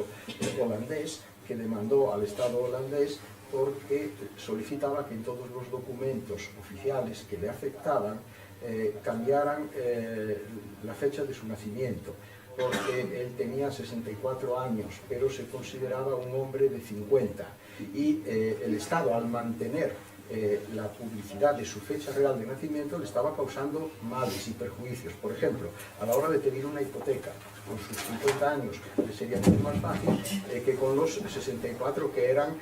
holandés, que demandó al Estado holandés porque solicitaba que en todos los documentos oficiales que le afectaban cambiaran la fecha de su nacimiento, porque él tenía 64 años, pero se consideraba un hombre de 50, y el Estado, al mantener la publicidad de su fecha real de nacimiento, le estaba causando males y perjuicios. Por ejemplo, a la hora de pedir una hipoteca con sus 50 años le sería mucho más fácil que con los 64 que eran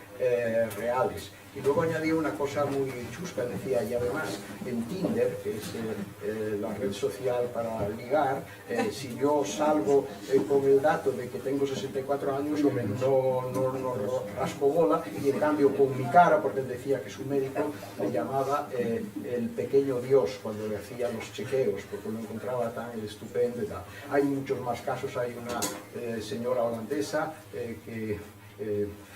reales. Y luego añadía una cosa muy chusca, decía, y además en Tinder, que es la red social para ligar, si yo salgo con el dato de que tengo 64 años, no rasco bola, y en cambio con mi cara, porque él decía que su médico le llamaba el pequeño Dios cuando le hacía los chequeos, porque lo encontraba tan estupendo y tal. Hay muchos más casos. Hay una señora holandesa que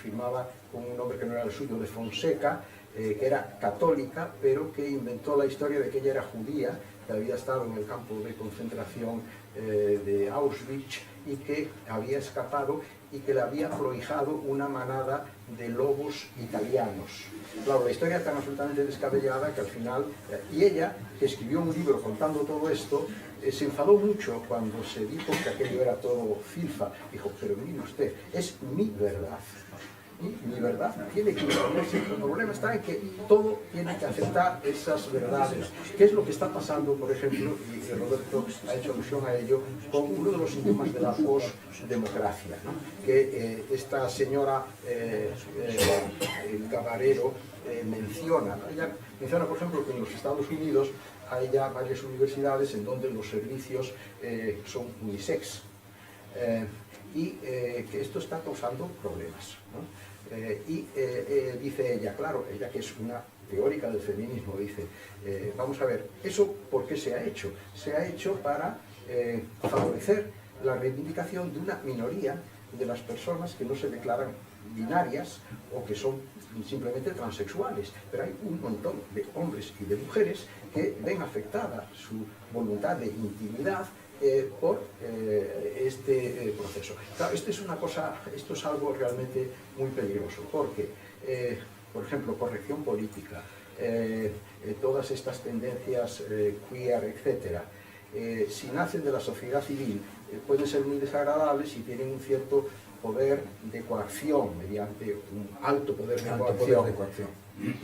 firmaba con un nombre que no era el suyo, de Fonseca, que era católica, pero que inventó la historia de que ella era judía, que había estado en el campo de concentración de Auschwitz y que había escapado y que le había prohijado una manada de lobos italianos. Claro, la historia tan absolutamente descabellada que al final... y ella, que escribió un libro contando todo esto, se enfadó mucho cuando se dijo que aquello era todo filfa. Dijo, pero mire usted, es mi verdad. y mi verdad tiene que imponerse. El problema está en que todo tiene que aceptar esas verdades. ¿Qué es lo que está pasando, por ejemplo, y Roberto ha hecho alusión a ello, con uno de los síntomas de la postdemocracia, ¿no? Que esta señora Gabarero menciona, ¿no? Ella menciona, por ejemplo, que en los Estados Unidos hay ya varias universidades en donde los servicios son unisex, y que esto está causando problemas, ¿no? Dice ella, claro, ella que es una teórica del feminismo, dice, vamos a ver, ¿eso por qué se ha hecho? Se ha hecho para favorecer la reivindicación de una minoría de las personas que no se declaran binarias o que son simplemente transexuales, pero hay un montón de hombres y de mujeres que ven afectada su voluntad de intimidad por este proceso. Claro, esto es algo realmente muy peligroso, porque, por ejemplo, corrección política, todas estas tendencias queer, etcétera, si nacen de la sociedad civil, pueden ser muy desagradables y tienen un cierto poder de coacción, mediante un alto poder de coacción.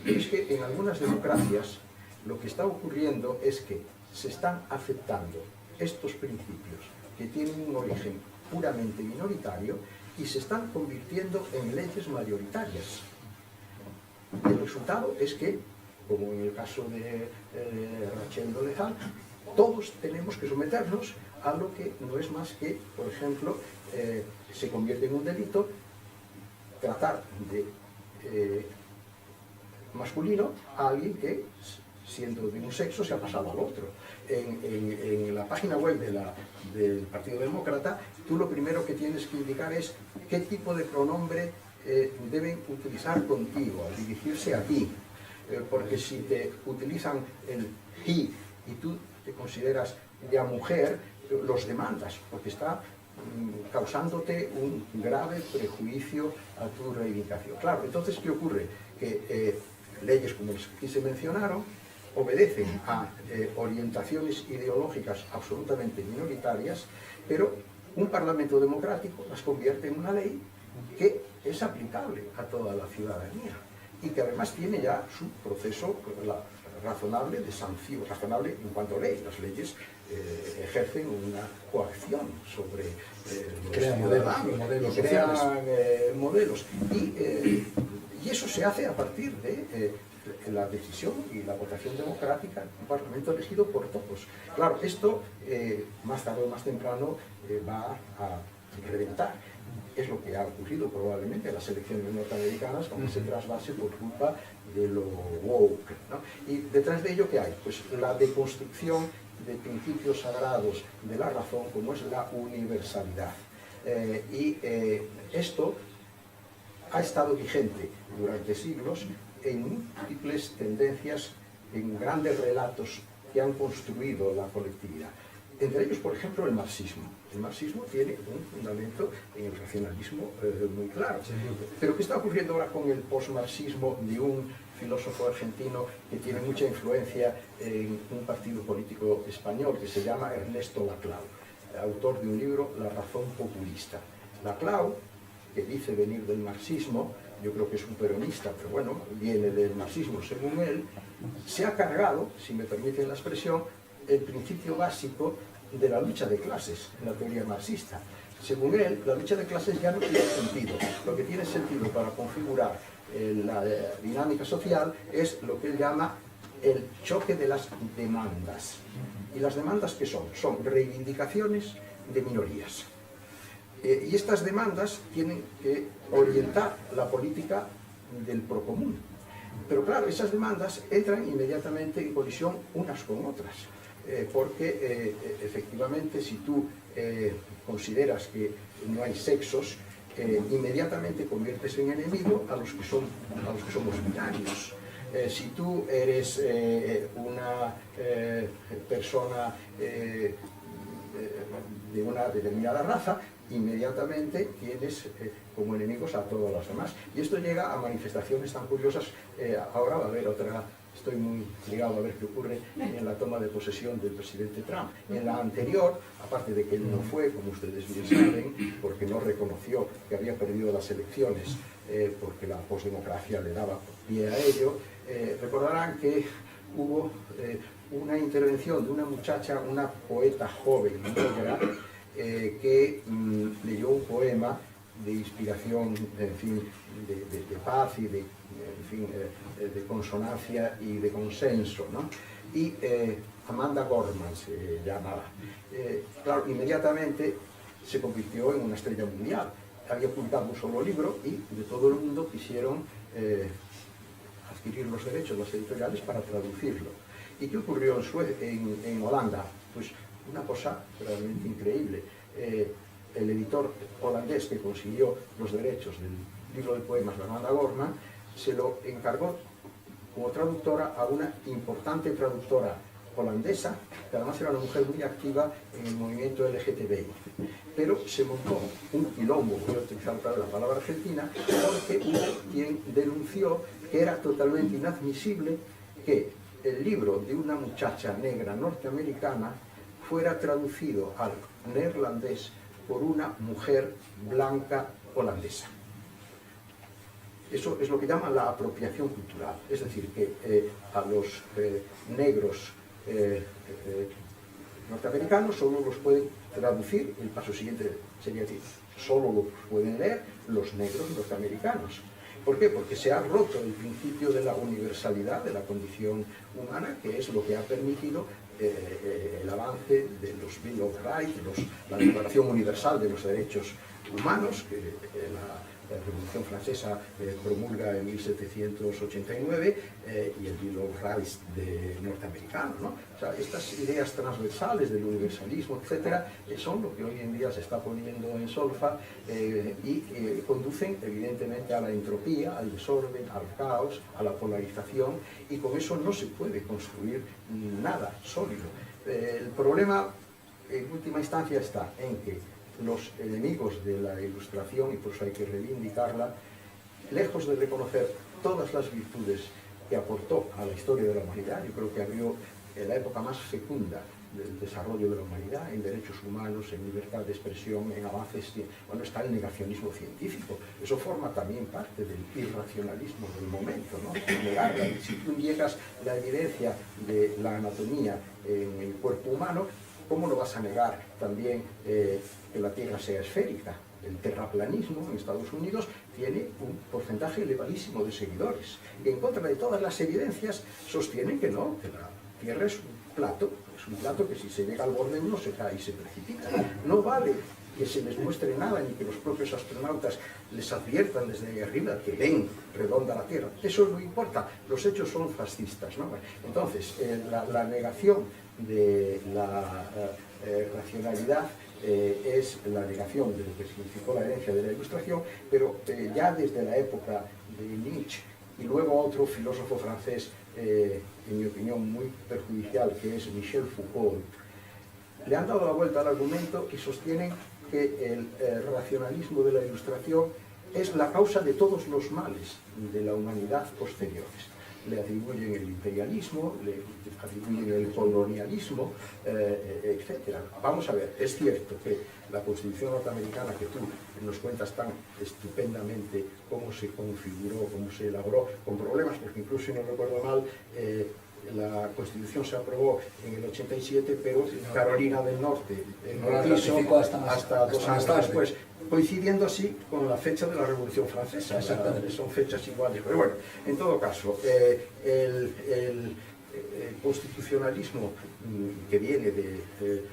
Pero es que en algunas democracias lo que está ocurriendo es que se están aceptando estos principios que tienen un origen puramente minoritario y se están convirtiendo en leyes mayoritarias. El resultado es que, como en el caso de Rachel Dolezal, todos tenemos que someternos a lo que no es más que, por ejemplo, se convierte en un delito tratar de masculino a alguien que, siendo de un sexo, se ha pasado al otro. En la página web del Partido Demócrata, tú lo primero que tienes que indicar es qué tipo de pronombre deben utilizar contigo al dirigirse a ti. Porque si te utilizan el he y tú te consideras ya mujer, los demandas, porque está causándote un grave prejuicio a tu reivindicación. Claro, entonces, ¿qué ocurre? Que leyes como las que aquí se mencionaron obedecen a orientaciones ideológicas absolutamente minoritarias, pero un parlamento democrático las convierte en una ley que es aplicable a toda la ciudadanía y que además tiene ya su proceso razonable de sanción, razonable en cuanto a ley. Las leyes ejercen una coacción sobre los ciudadanos, crean modelos. Y eso se hace a partir de la decisión y la votación democrática en un parlamento elegido por todos. Claro, esto más tarde o más temprano va a reventar. Es lo que ha ocurrido probablemente en las elecciones norteamericanas, donde se trasvase por culpa de lo woke, ¿no? Y detrás de ello, ¿qué hay? Pues la deconstrucción de principios sagrados de la razón, como es la universalidad. Esto ha estado vigente durante siglos en múltiples tendencias, en grandes relatos que han construido la colectividad. Entre ellos, por ejemplo, el marxismo. El marxismo tiene un fundamento en el racionalismo muy claro. Pero ¿qué está ocurriendo ahora con el posmarxismo de un filósofo argentino que tiene mucha influencia en un partido político español que se llama Ernesto Laclau, autor de un libro, La razón populista? Laclau, que dice venir del marxismo, yo creo que es un peronista, pero bueno, viene del marxismo según él, se ha cargado, si me permiten la expresión, el principio básico de la lucha de clases en la teoría marxista. Según él, la lucha de clases ya no tiene sentido. Lo que tiene sentido para configurar la dinámica social es lo que él llama el choque de las demandas. ¿Y las demandas qué son? Son reivindicaciones de minorías. Y estas demandas tienen que orientar la política del procomún. Pero claro, esas demandas entran inmediatamente en colisión unas con otras. Porque efectivamente, si tú consideras que no hay sexos, inmediatamente conviertes en enemigo a los que somos binarios. Si tú eres una persona de una determinada raza, inmediatamente tienes como enemigos a todas las demás. Y esto llega a manifestaciones tan curiosas. Ahora va a haber otra, estoy muy ligado a ver qué ocurre en la toma de posesión del presidente Trump. En la anterior, aparte de que él no fue, como ustedes bien saben, porque no reconoció que había perdido las elecciones, porque la posdemocracia le daba pie a ello, recordarán que hubo una intervención de una muchacha, una poeta joven, negra, que leyó un poema de inspiración, en fin, de paz y de, en fin, de consonancia y de consenso, ¿no? Y Amanda Gorman se llamaba. Claro, inmediatamente se convirtió en una estrella mundial. Había publicado un solo libro y de todo el mundo quisieron adquirir los derechos, las editoriales, para traducirlo. ¿Y qué ocurrió en Holanda? Pues una cosa realmente increíble. El editor holandés que consiguió los derechos del libro de poemas de Amanda Gorman se lo encargó como traductora a una importante traductora holandesa, que además era una mujer muy activa en el movimiento LGTBI. Pero se montó un quilombo, voy a utilizar otra vez la palabra argentina, porque hubo quien denunció que era totalmente inadmisible que el libro de una muchacha negra norteamericana fuera traducido al neerlandés por una mujer blanca holandesa. Eso es lo que llaman la apropiación cultural, es decir, que a los negros norteamericanos solo los pueden traducir, el paso siguiente sería decir, solo los pueden leer los negros norteamericanos. ¿Por qué? Porque se ha roto el principio de la universalidad de la condición humana, que es lo que ha permitido el avance de los Bill of Rights, la Declaración Universal de los Derechos Humanos, que la Revolución Francesa promulga en 1789, y el Bill of Rights norteamericano, ¿no? O sea, estas ideas transversales del universalismo, etcétera, son lo que hoy en día se está poniendo en solfa y conducen evidentemente a la entropía, al desorden, al caos, a la polarización, y con eso no se puede construir nada sólido. El problema en última instancia está en que los enemigos de la Ilustración, y por eso hay que reivindicarla, lejos de reconocer todas las virtudes que aportó a la historia de la humanidad, yo creo que abrió la época más fecunda del desarrollo de la humanidad, en derechos humanos, en libertad de expresión, en avances, bueno, está el negacionismo científico. Eso forma también parte del irracionalismo del momento, ¿no? Negarla. Si tú niegas la evidencia de la anatomía en el cuerpo humano, ¿cómo lo vas a negar también que la Tierra sea esférica? El terraplanismo en Estados Unidos tiene un porcentaje elevadísimo de seguidores, que en contra de todas las evidencias sostienen que no, que la Tierra es un plato que si se llega al borde uno se cae y se precipita. No vale que se les muestre nada, ni que los propios astronautas les adviertan desde ahí arriba que ven redonda la Tierra. Eso no importa, los hechos son fascistas, ¿no? Entonces, la negación de la racionalidad es la negación de lo que significó la herencia de la Ilustración, pero ya desde la época de Nietzsche y luego otro filósofo francés, en mi opinión muy perjudicial, que es Michel Foucault, le han dado la vuelta al argumento y sostienen que el racionalismo de la Ilustración es la causa de todos los males de la humanidad posteriores. Le atribuyen el imperialismo, le atribuyen el colonialismo, etc. Vamos a ver, es cierto que la Constitución norteamericana, que tú nos cuentas tan estupendamente cómo se configuró, cómo se elaboró, con problemas, porque incluso si no recuerdo mal, la Constitución se aprobó en el 87, pero Carolina del Norte no la ratificó hasta 2 años después, coincidiendo así con la fecha de la Revolución Francesa. Son fechas iguales, pero bueno, en todo caso, el constitucionalismo que viene de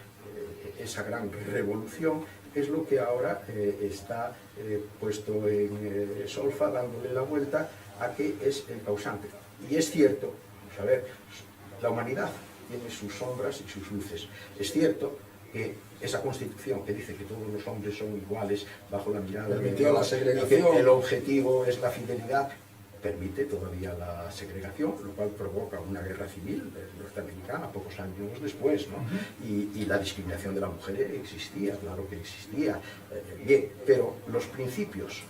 esa gran revolución es lo que ahora está puesto en solfa, dándole la vuelta a que es el causante. Y es cierto, vamos a ver, la humanidad tiene sus sombras y sus luces. Es cierto que esa Constitución que dice que todos los hombres son iguales bajo la mirada de Dios, y que el objetivo es la fidelidad, permite todavía la segregación, lo cual provoca una guerra civil norteamericana pocos años después, ¿no? Y la discriminación de la mujer existía, claro que existía. Bien, pero los principios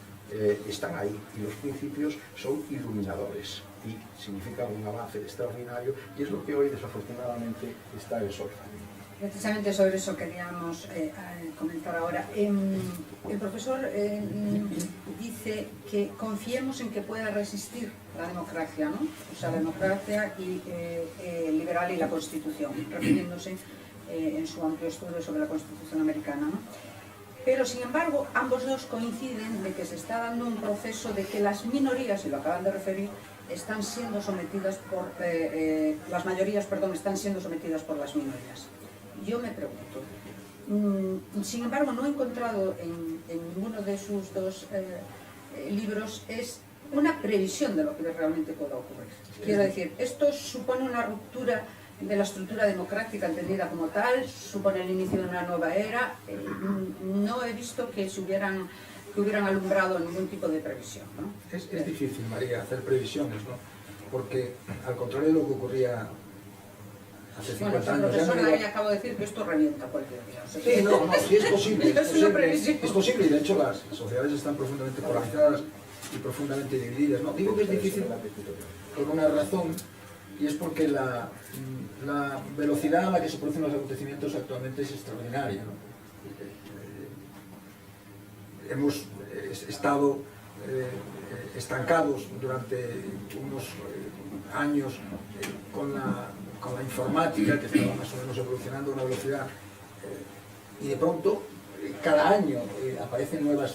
están ahí, y los principios son iluminadores y significan un avance extraordinario, y es lo que hoy desafortunadamente está en solfa. Precisamente sobre eso queríamos comentar ahora. El profesor dice que confiemos en que pueda resistir la democracia, ¿no? O sea, la democracia liberal y la Constitución, refiriéndose en su amplio estudio sobre la Constitución americana, ¿no? Pero, sin embargo, ambos dos coinciden de que se está dando un proceso de que las minorías, y lo acaban de referir, están siendo sometidas por las mayorías, perdón, están siendo sometidas por las minorías. Yo me pregunto, sin embargo, no he encontrado en ninguno de sus dos libros es una previsión de lo que realmente pueda ocurrir. Quiero decir, esto supone una ruptura de la estructura democrática entendida como tal, supone el inicio de una nueva era. No he visto que hubieran alumbrado ningún tipo de previsión, ¿no? Es difícil, María, hacer previsiones, ¿no? Porque, al contrario de lo que ocurría hace 50 años... Bueno, profesor, ahí acabo de decir que esto revienta cualquier día. O sea, sí, no, sí es posible. Es posible, y de hecho las sociedades están profundamente polarizadas y profundamente divididas. No, digo que es difícil por una razón, y es porque la velocidad a la que se producen los acontecimientos actualmente es extraordinaria, ¿no? Hemos estado estancados durante unos años con la informática, que estaba más o menos evolucionando a una velocidad, y de pronto cada año aparecen nuevas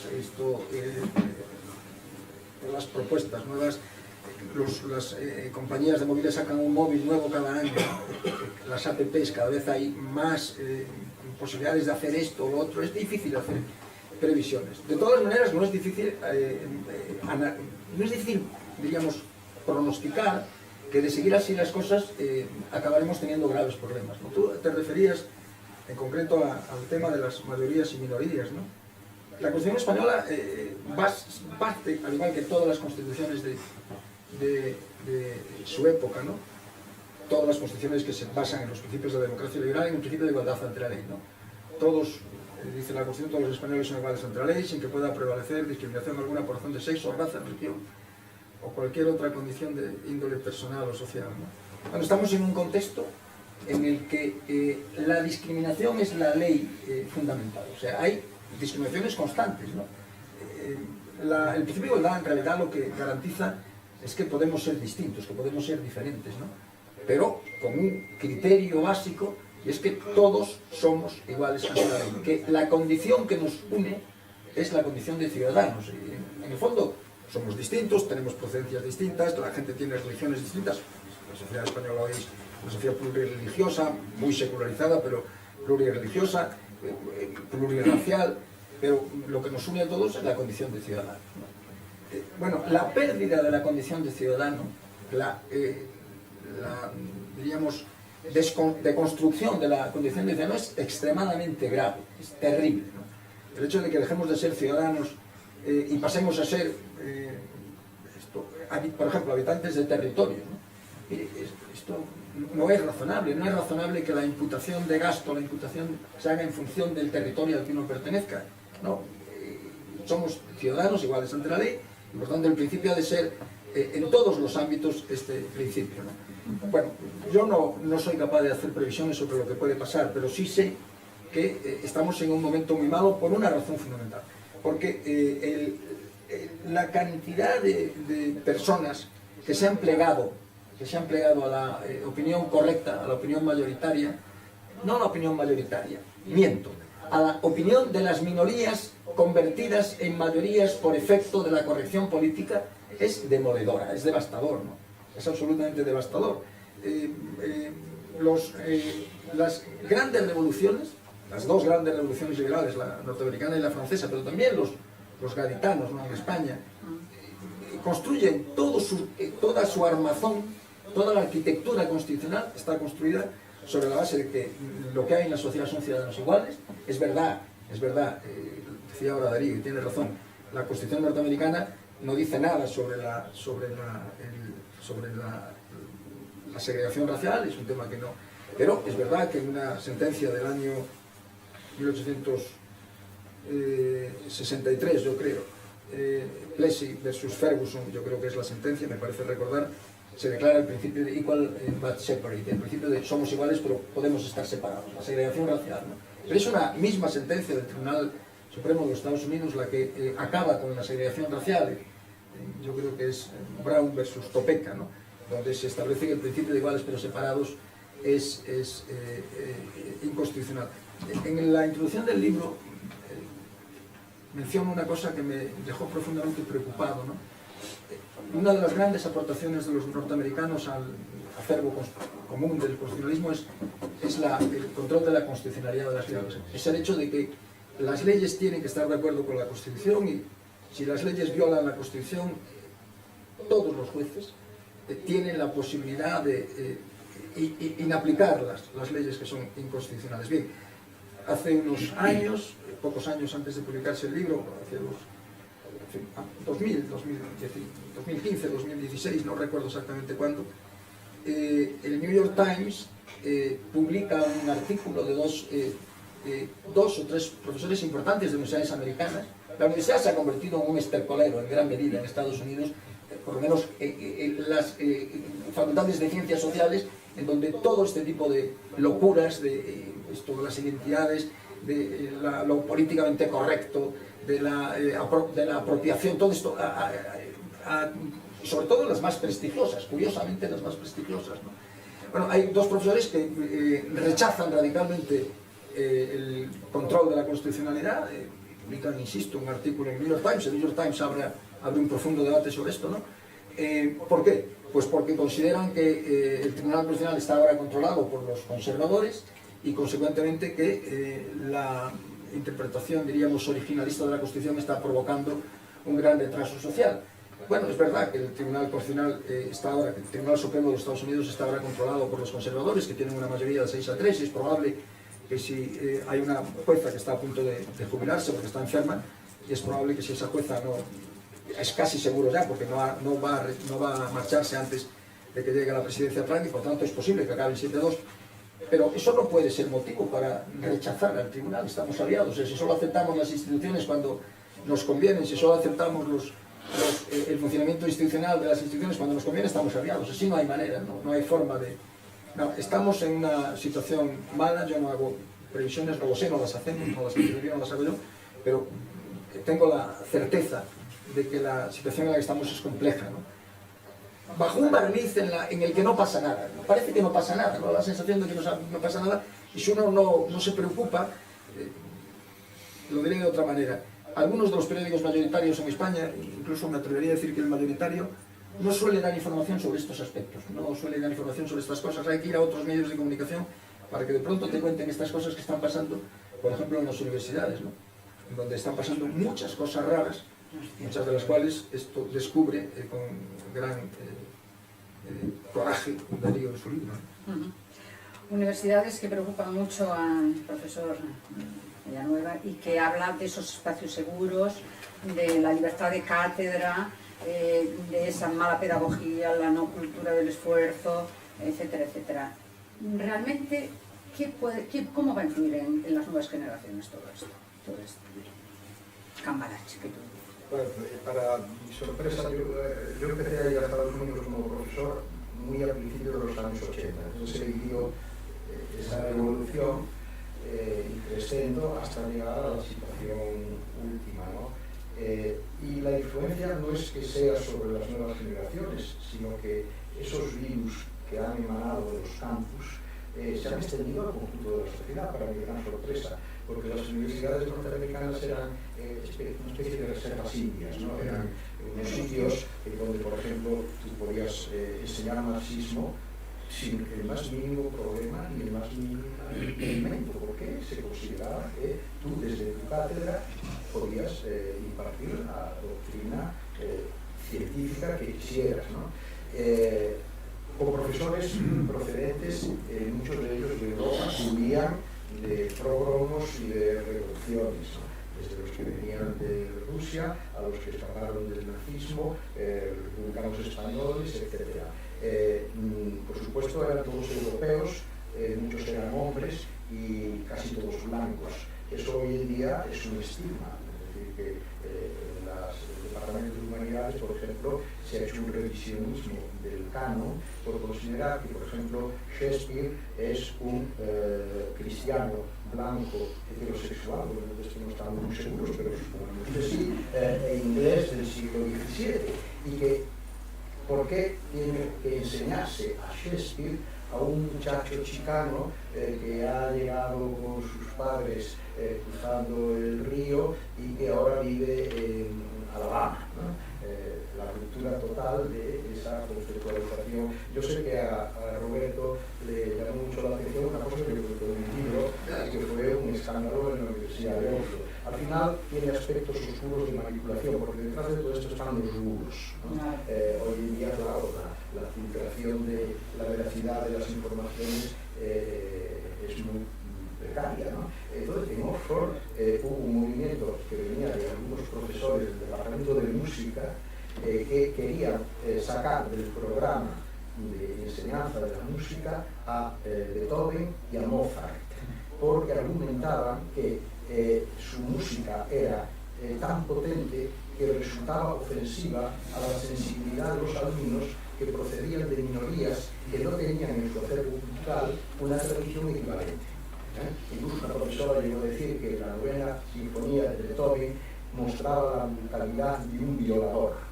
propuestas, las compañías de móviles sacan un móvil nuevo cada año, las apps, cada vez hay más posibilidades de hacer esto o lo otro. Es difícil hacer previsiones. De todas maneras, no es difícil, diríamos, pronosticar que de seguir así las cosas acabaremos teniendo graves problemas, ¿no? Tú te referías en concreto al tema de las mayorías y minorías, ¿no? La Constitución española parte, al igual que todas las constituciones de su época, ¿no? Todas las constituciones que se basan en los principios de la democracia liberal y en un principio de igualdad ante la ley, ¿no? Todos, dice la Constitución, todos los españoles son iguales ante la ley, sin que pueda prevalecer discriminación alguna por razón de sexo, raza, religión o cualquier otra condición de índole personal o social, ¿no? Cuando estamos en un contexto en el que la discriminación es la ley fundamental, o sea, hay discriminaciones constantes, ¿no? El principio de igualdad en realidad lo que garantiza es que podemos ser distintos, que podemos ser diferentes, ¿no? Pero con un criterio básico, y es que todos somos iguales ante la ley, que la condición que nos une es la condición de ciudadanos. Y en el fondo somos distintos, tenemos procedencias distintas, toda la gente tiene religiones distintas. La sociedad española hoy es una sociedad plurireligiosa, muy secularizada, pero plurireligiosa, pluriracial, pero lo que nos une a todos es la condición de ciudadanos, ¿no? Bueno, la pérdida de la condición de ciudadano, diríamos, deconstrucción de la condición de ciudadano es extremadamente grave, es terrible, ¿no? El hecho de que dejemos de ser ciudadanos y pasemos a ser, por ejemplo, habitantes de territorio, ¿no? Esto no es razonable que la imputación de gasto, la imputación se haga en función del territorio al que uno pertenezca, ¿no? Somos ciudadanos iguales ante la ley, y por tanto el principio ha de ser en todos los ámbitos este principio, ¿no? Bueno, yo no soy capaz de hacer previsiones sobre lo que puede pasar, pero sí sé que estamos en un momento muy malo por una razón fundamental, porque la cantidad de personas que se han plegado a la opinión correcta, a la opinión mayoritaria, no a la opinión mayoritaria, miento, a la opinión de las minorías convertidas en mayorías por efecto de la corrección política, es demoledora, es devastador, ¿no? Es absolutamente devastador. Las grandes revoluciones, las dos grandes revoluciones liberales, la norteamericana y la francesa, pero también los gaditanos, ¿no?, en España, construyen toda su armazón, toda la arquitectura constitucional está construida sobre la base de que lo que hay en la sociedad son ciudadanos iguales. Es verdad, decía ahora Darío, y tiene razón, la Constitución norteamericana no dice nada sobre la segregación racial, es un tema que no... Pero es verdad que en una sentencia del año 1863, yo creo, Plessy versus Ferguson, yo creo que es la sentencia, me parece recordar, se declara el principio de equal but separate, el principio de somos iguales pero podemos estar separados, la segregación racial, ¿no? Pero es una misma sentencia del Tribunal Supremo de los Estados Unidos la que acaba con la segregación racial. Yo creo que es Brown versus Topeka, ¿no? Donde se establece que el principio de iguales pero separados es inconstitucional. En la introducción del libro menciono una cosa que me dejó profundamente preocupado, ¿no? Una de las grandes aportaciones de los norteamericanos al acervo común del constitucionalismo es el control de la constitucionalidad de las leyes. Es el hecho de que las leyes tienen que estar de acuerdo con la Constitución, y si las leyes violan la Constitución, todos los jueces tienen la posibilidad de inaplicar las leyes que son inconstitucionales. Bien, hace unos años, pocos años antes de publicarse el libro, hacia los 2015, 2016, no recuerdo exactamente cuándo, el New York Times publica un artículo de dos o tres profesores importantes de universidades americanas. La universidad se ha convertido en un estercolero en gran medida en Estados Unidos, por lo menos las facultades de ciencias sociales, en donde todo este tipo de locuras, de las identidades, de lo políticamente correcto, de la apropiación, todo esto, sobre todo las más prestigiosas, curiosamente las más prestigiosas, ¿no? Bueno, hay dos profesores que rechazan radicalmente el control de la constitucionalidad, publican, insisto, un artículo en el New York Times. El New York Times abre un profundo debate sobre esto, ¿no? ¿Por qué? Pues porque consideran que el Tribunal Constitucional está ahora controlado por los conservadores y, consecuentemente, que la interpretación, diríamos, originalista de la Constitución está provocando un gran retraso social. Bueno, es verdad que el Tribunal Constitucional el Tribunal Supremo de los Estados Unidos está ahora controlado por los conservadores, que tienen una mayoría de 6-3, y es probable que si hay una jueza que está a punto de jubilarse porque está enferma, y es probable que si esa jueza no... es casi seguro ya, porque no va a marcharse antes de que llegue a la presidencia Trump, y por tanto es posible que acabe en 7-2. Pero eso no puede ser motivo para rechazar al tribunal. Estamos aliados. Si solo aceptamos las instituciones cuando nos convienen, si solo aceptamos el funcionamiento institucional de las instituciones cuando nos conviene, estamos aliados. Así no hay manera, no hay forma de... No, estamos en una situación mala. Yo no hago previsiones, no lo sé, no las hacemos, no las hago yo, pero tengo la certeza de que la situación en la que estamos es compleja, ¿no? Bajo un barniz en el que no pasa nada, ¿no? Parece que no pasa nada, ¿no? La sensación de que no pasa nada, y si uno no se preocupa, lo diré de otra manera. Algunos de los periódicos mayoritarios en España, incluso me atrevería a decir que el mayoritario, no suele dar información sobre estos aspectos, no suele dar información sobre estas cosas. Hay que ir a otros medios de comunicación para que de pronto te cuenten estas cosas que están pasando, por ejemplo, en las universidades, ¿no? Donde están pasando muchas cosas raras, muchas de las cuales esto descubre con gran coraje Darío en su libro. Universidades que preocupan mucho al profesor Villanueva y que hablan de esos espacios seguros, de la libertad de cátedra, de esa mala pedagogía, la no cultura del esfuerzo, etcétera, etcétera. Realmente, ¿cómo va a influir en las nuevas generaciones todo esto? Cambalache, que tú... Bueno, para mi sorpresa, yo empecé a ir a Estados Unidos como profesor muy al principio de los años 80. Entonces he vivido esa evolución creciendo hasta llegar a la situación última, ¿no? Y la influencia no es que sea sobre las nuevas generaciones, sino que esos virus que han emanado de los campus se han extendido al conjunto de la sociedad, para mi gran sorpresa, porque las universidades norteamericanas eran una especie de reservas indias, ¿no? Eran unos sitios donde, por ejemplo, tú podías enseñar marxismo sin el más mínimo problema ni el más mínimo impedimento, porque se consideraba que tú desde tu cátedra podías impartir la doctrina científica que quisieras, ¿no? Con profesores procedentes, muchos de ellos de Europa, huían de progromos y de revoluciones, ¿no? desde los que venían de Rusia a los que escaparon del nazismo, republicanos españoles, etc. Por supuesto eran todos europeos, muchos eran hombres y casi todos blancos. Eso hoy en día es un estigma, es decir, que en los departamentos de humanidades, por ejemplo, se ha hecho un revisionismo del canon por considerar que, por ejemplo, Shakespeare es un cristiano blanco heterosexual, bueno, de esto no estamos muy seguros, pero supongamos que sí, inglés del siglo XVII, y que ¿por qué tiene que enseñarse a Shakespeare a un muchacho chicano que ha llegado con sus padres cruzando el río y que ahora vive en Alabama, ¿no? La ruptura total de esa conceptualización. Yo sé que a Roberto le llamó mucho la atención una cosa que yo creo que un libro que fue un escándalo en la Universidad de Oslo. Al final tiene aspectos oscuros de manipulación, porque detrás de todo esto están los rulos, ¿no? Hoy en día, claro, la filtración de la veracidad de las informaciones es muy precaria, ¿no? Entonces, en Oxford hubo un movimiento que venía de algunos profesores del departamento de música que querían sacar del programa de enseñanza de la música a Beethoven y a Mozart, porque argumentaban que su música era tan potente que resultaba ofensiva a la sensibilidad de los alumnos que procedían de minorías que no tenían en su acervo cultural una tradición equivalente. Incluso una profesora llegó a decir que la novena sinfonía de Beethoven mostraba la brutalidad de un violador.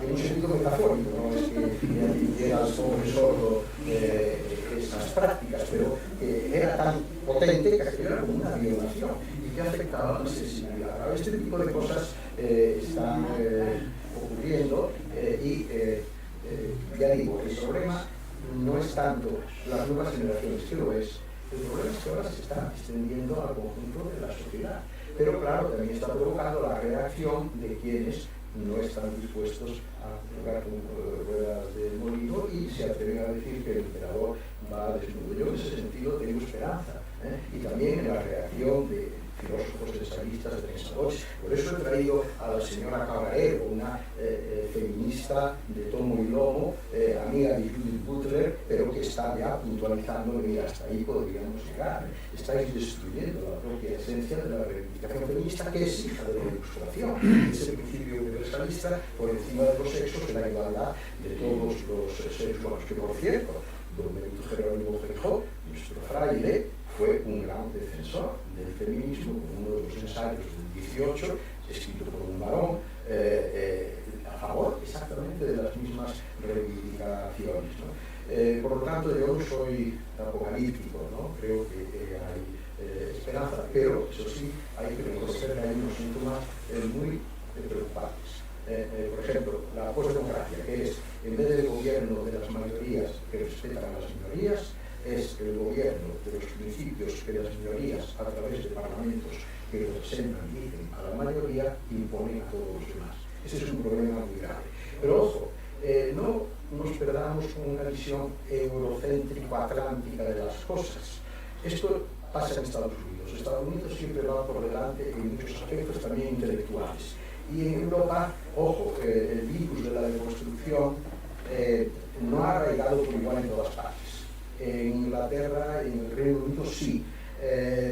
En un sentido metafórico, no es que diera al pobre sordo esas prácticas, pero que era tan potente que era como una violación y que afectaba a la sensibilidad. Ahora, este tipo de cosas están ocurriendo y ya digo, el problema no es tanto las nuevas generaciones, que lo es. El problema es que ahora se está extendiendo al conjunto de la sociedad, pero claro, también está provocando la reacción de quienes no están dispuestos a jugar con ruedas de molino y se atreven a decir que el emperador va desnudo. Yo en ese sentido tengo esperanza, y también en la reacción de filósofos, ensayistas, pensadores. Por eso he traído a la señora Caballero, una feminista de tomo y lomo, amiga de Judith Butler, pero que está ya puntualizando que hasta ahí podríamos llegar. Estáis destruyendo la propia esencia de la reivindicación feminista, que es hija de la ilustración, ese principio universalista por encima de los sexos, de la igualdad de todos los seres humanos, que por cierto, don Benito Jerónimo Feijó, nuestro fraile, fue un gran defensor del feminismo, con uno de los ensayos del 18, escrito por un varón, a favor exactamente de las mismas reivindicaciones, ¿no? Por lo tanto, yo no soy apocalíptico, ¿no? Creo que hay esperanza, pero eso sí, hay que reconocer que hay unos síntomas muy preocupantes. Por ejemplo, la postdemocracia, que es, en vez del gobierno de las mayorías que respetan a las minorías, es el gobierno de los principios que las minorías, a través de parlamentos que representan y dicen a la mayoría, imponen a todos los demás. Ese es un problema muy grave. Pero ojo, no nos perdamos con una visión eurocéntrico-atlántica de las cosas. Esto pasa en Estados Unidos. Estados Unidos siempre va por delante en muchos aspectos, también intelectuales. Y en Europa, ojo, el virus de la deconstrucción no ha arraigado por igual en todas partes. En Inglaterra, en el Reino Unido sí,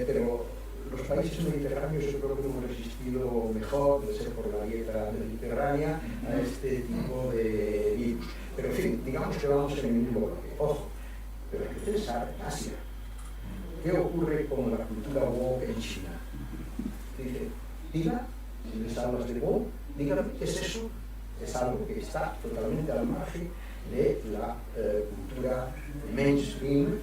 pero los países mediterráneos yo creo que hemos resistido mejor, debe ser por la dieta mediterránea, a este tipo de virus. Pero en fin, digamos que vamos en el mismo bloque. Ojo, pero hay que pensar en Asia. ¿Qué ocurre con la cultura woke en China? Dice, diga, si les hablas de woke, dígame qué es eso. Es algo que está totalmente al margen de la cultura mainstream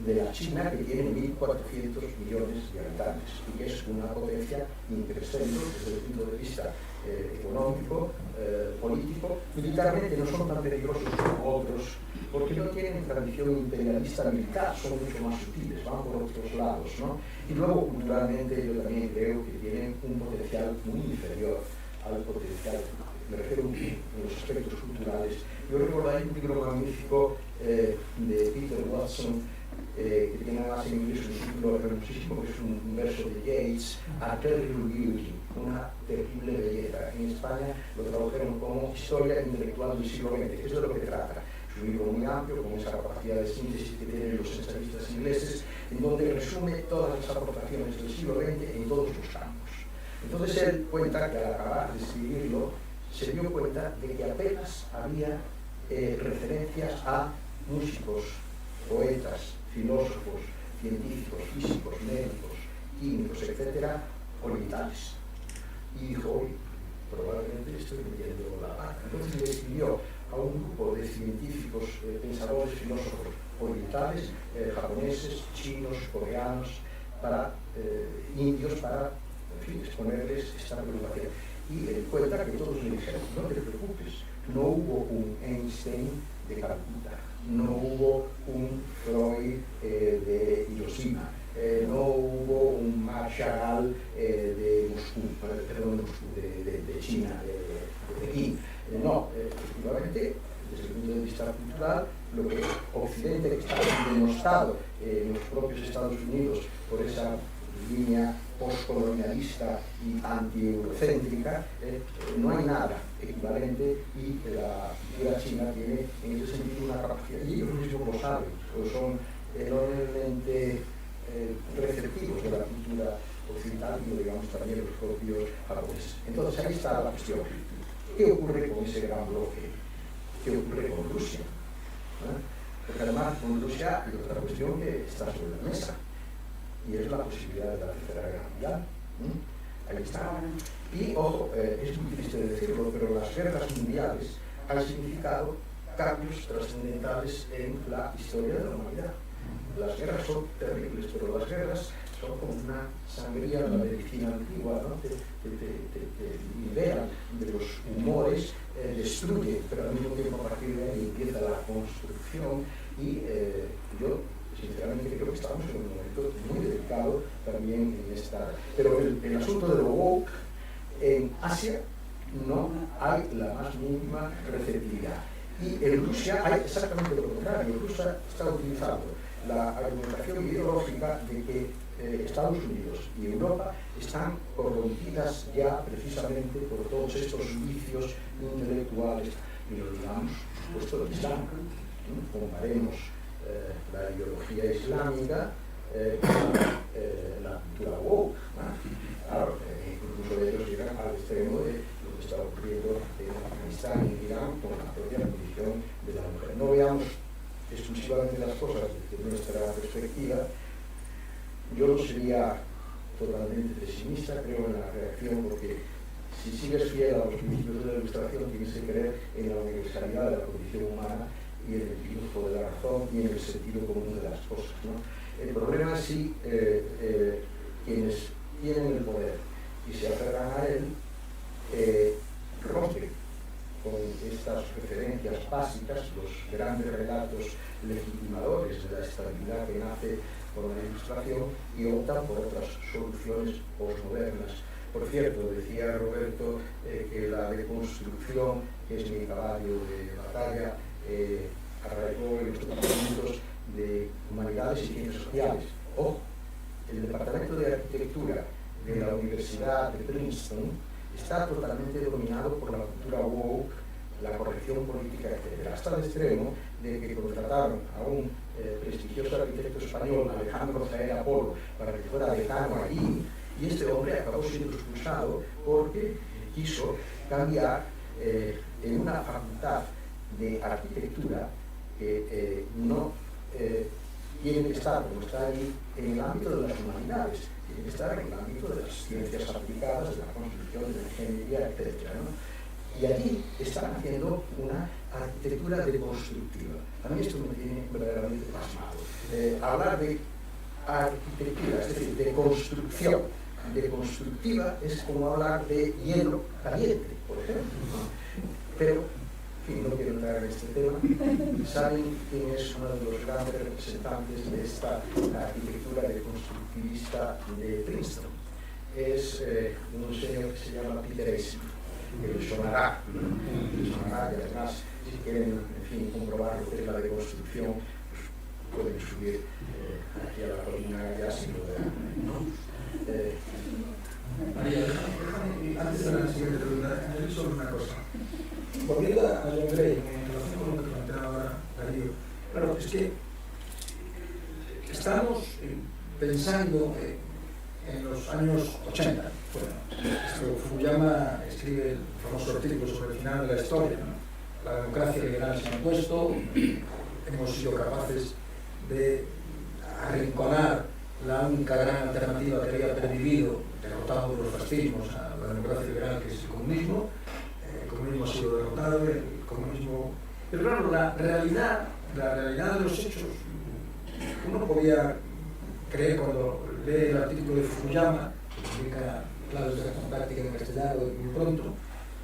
de la China, que tiene 1.400 millones de habitantes y que es una potencia increscente desde el punto de vista económico, político. Militarmente no son tan peligrosos como otros, porque no tienen tradición imperialista militar, son mucho más sutiles, van por otros lados, ¿no? Y luego, culturalmente, yo también creo que tienen un potencial muy inferior al potencial, me refiero en los aspectos culturales. Yo recuerdo hay un libro magnífico de Peter Watson que tiene non hace en inglés un título hermosísimo, que es un verso de Yeats, A Terrible Beauty, una terrible belleza. En España lo tradujeron como Historia intelectual del siglo XX. Eso es de lo que trata. Es un libro muy amplio, con esa capacidad de síntesis que tienen los ensayistas ingleses, en donde resume todas las aportaciones del siglo XX en todos los campos. Entonces él cuenta que al acabar de escribirlo, se dio cuenta de que apenas había referencias a músicos, poetas, filósofos, científicos, físicos, médicos, químicos, etcétera, orientales. Y dijo, oye, probablemente estoy metiendo la pata. Entonces le escribió a un grupo de científicos, pensadores, filósofos orientales, japoneses, chinos, coreanos, indios, para, en fin, exponerles esta preocupación. Y él cuenta que todos le dijeron, no te preocupes, no hubo un Einstein de Calcuta, no hubo un Freud de Hiroshima, no hubo un Marshall de Moscú, de China, de Pekín. No, efectivamente, desde el punto de vista cultural, lo que Occidente, que está denostado en los propios Estados Unidos por esa línea postcolonialista y anti-eurocéntrica, no hay nada equivalente, y la cultura china tiene en ese sentido una capacidad, y ellos mismos lo saben, pues son enormemente receptivos de la cultura occidental, y digamos también los propios japoneses. Entonces ahí está la cuestión. ¿Qué ocurre con ese gran bloque? ¿Qué ocurre con Rusia? Porque además con Rusia hay otra cuestión que está sobre la mesa, y es la posibilidad de la Tercera Guerra Mundial. Ahí está. Y, ojo, es muy triste decirlo, pero las guerras mundiales han significado cambios trascendentales en la historia de la humanidad. Las guerras son terribles, pero las guerras son como una sangría de la medicina antigua, ¿no? Te liberan de los humores, destruye, pero al mismo tiempo a partir de ahí empieza la construcción, y yo sinceramente creo que estamos en un momento muy delicado también en esta... Pero el asunto de lo woke en Asia no hay la más mínima receptividad. Y en Rusia hay exactamente lo contrario. Rusia está utilizando la argumentación ideológica de que Estados Unidos y Europa están corrompidas ya precisamente por todos estos vicios intelectuales. Y lo digamos, puesto el Islam, comparemos la ideología islámica con la cultura woke. Claro, incluso ellos llegan al extremo de lo que está ocurriendo en Afganistán y en Irán con la propia condición de la mujer. No veamos exclusivamente las cosas desde nuestra perspectiva. Yo no sería totalmente pesimista, creo en la reacción, porque si sigues fiel a los principios de la Ilustración, tienes que creer en la universalidad de la condición humana y en el triunfo de la razón y en el sentido común de las cosas, ¿no? El problema es si quienes tienen el poder y se aferran a él rompen con estas referencias básicas, los grandes relatos legitimadores de la estabilidad que nace por la Ilustración, y optan por otras soluciones postmodernas. Por cierto, decía Roberto que la deconstrucción, que es mi caballo de batalla, arraigó en los departamentos de Humanidades y Ciencias Sociales. Ojo, el departamento de Arquitectura de la Universidad de Princeton está totalmente dominado por la cultura woke, la corrección política, etc. Hasta el extremo de que contrataron a un prestigioso arquitecto español, Alejandro Jaera Polo, para que fuera decano allí, y este hombre acabó siendo expulsado porque quiso cambiar en una facultad de arquitectura que no tiene que estar, como está ahí, en el ámbito de las humanidades, tiene que estar en el ámbito de las ciencias aplicadas, de la construcción, de la ingeniería, etc., ¿no? Y allí están haciendo una arquitectura deconstructiva. A mí esto me tiene verdaderamente pasmado. Hablar de arquitectura, es decir, de construcción deconstructiva, es como hablar de hielo caliente, por ejemplo, ¿no? Pero, en fin, no quiero entrar en este tema. ¿Saben quién es uno de los grandes representantes de esta arquitectura deconstructivista de Princeton? Es un señor que se llama Peter Eisman, que les sonará, y además, si quieren, en fin, comprobar lo que es la deconstrucción, pues pueden subir aquí a la colina ya sin duda, ¿no? María, antes de la siguiente pregunta, añadir solo una cosa. Volviendo a John Gray, en relación con lo que planteaba ahora Darío, claro, es que estamos pensando en los años 80. Bueno, Fukuyama escribe el famoso artículo sobre el final de la historia, ¿no? La democracia liberal se ha impuesto, hemos sido capaces de arrinconar la única gran alternativa que había pervivido, derrotando los fascismos a la democracia liberal, que es el comunismo. El comunismo ha sido derrotado, el comunismo... Pero claro, la realidad de los hechos, uno podía creer cuando lee el artículo de Fukuyama, que explica claves de la práctica en castellano muy pronto,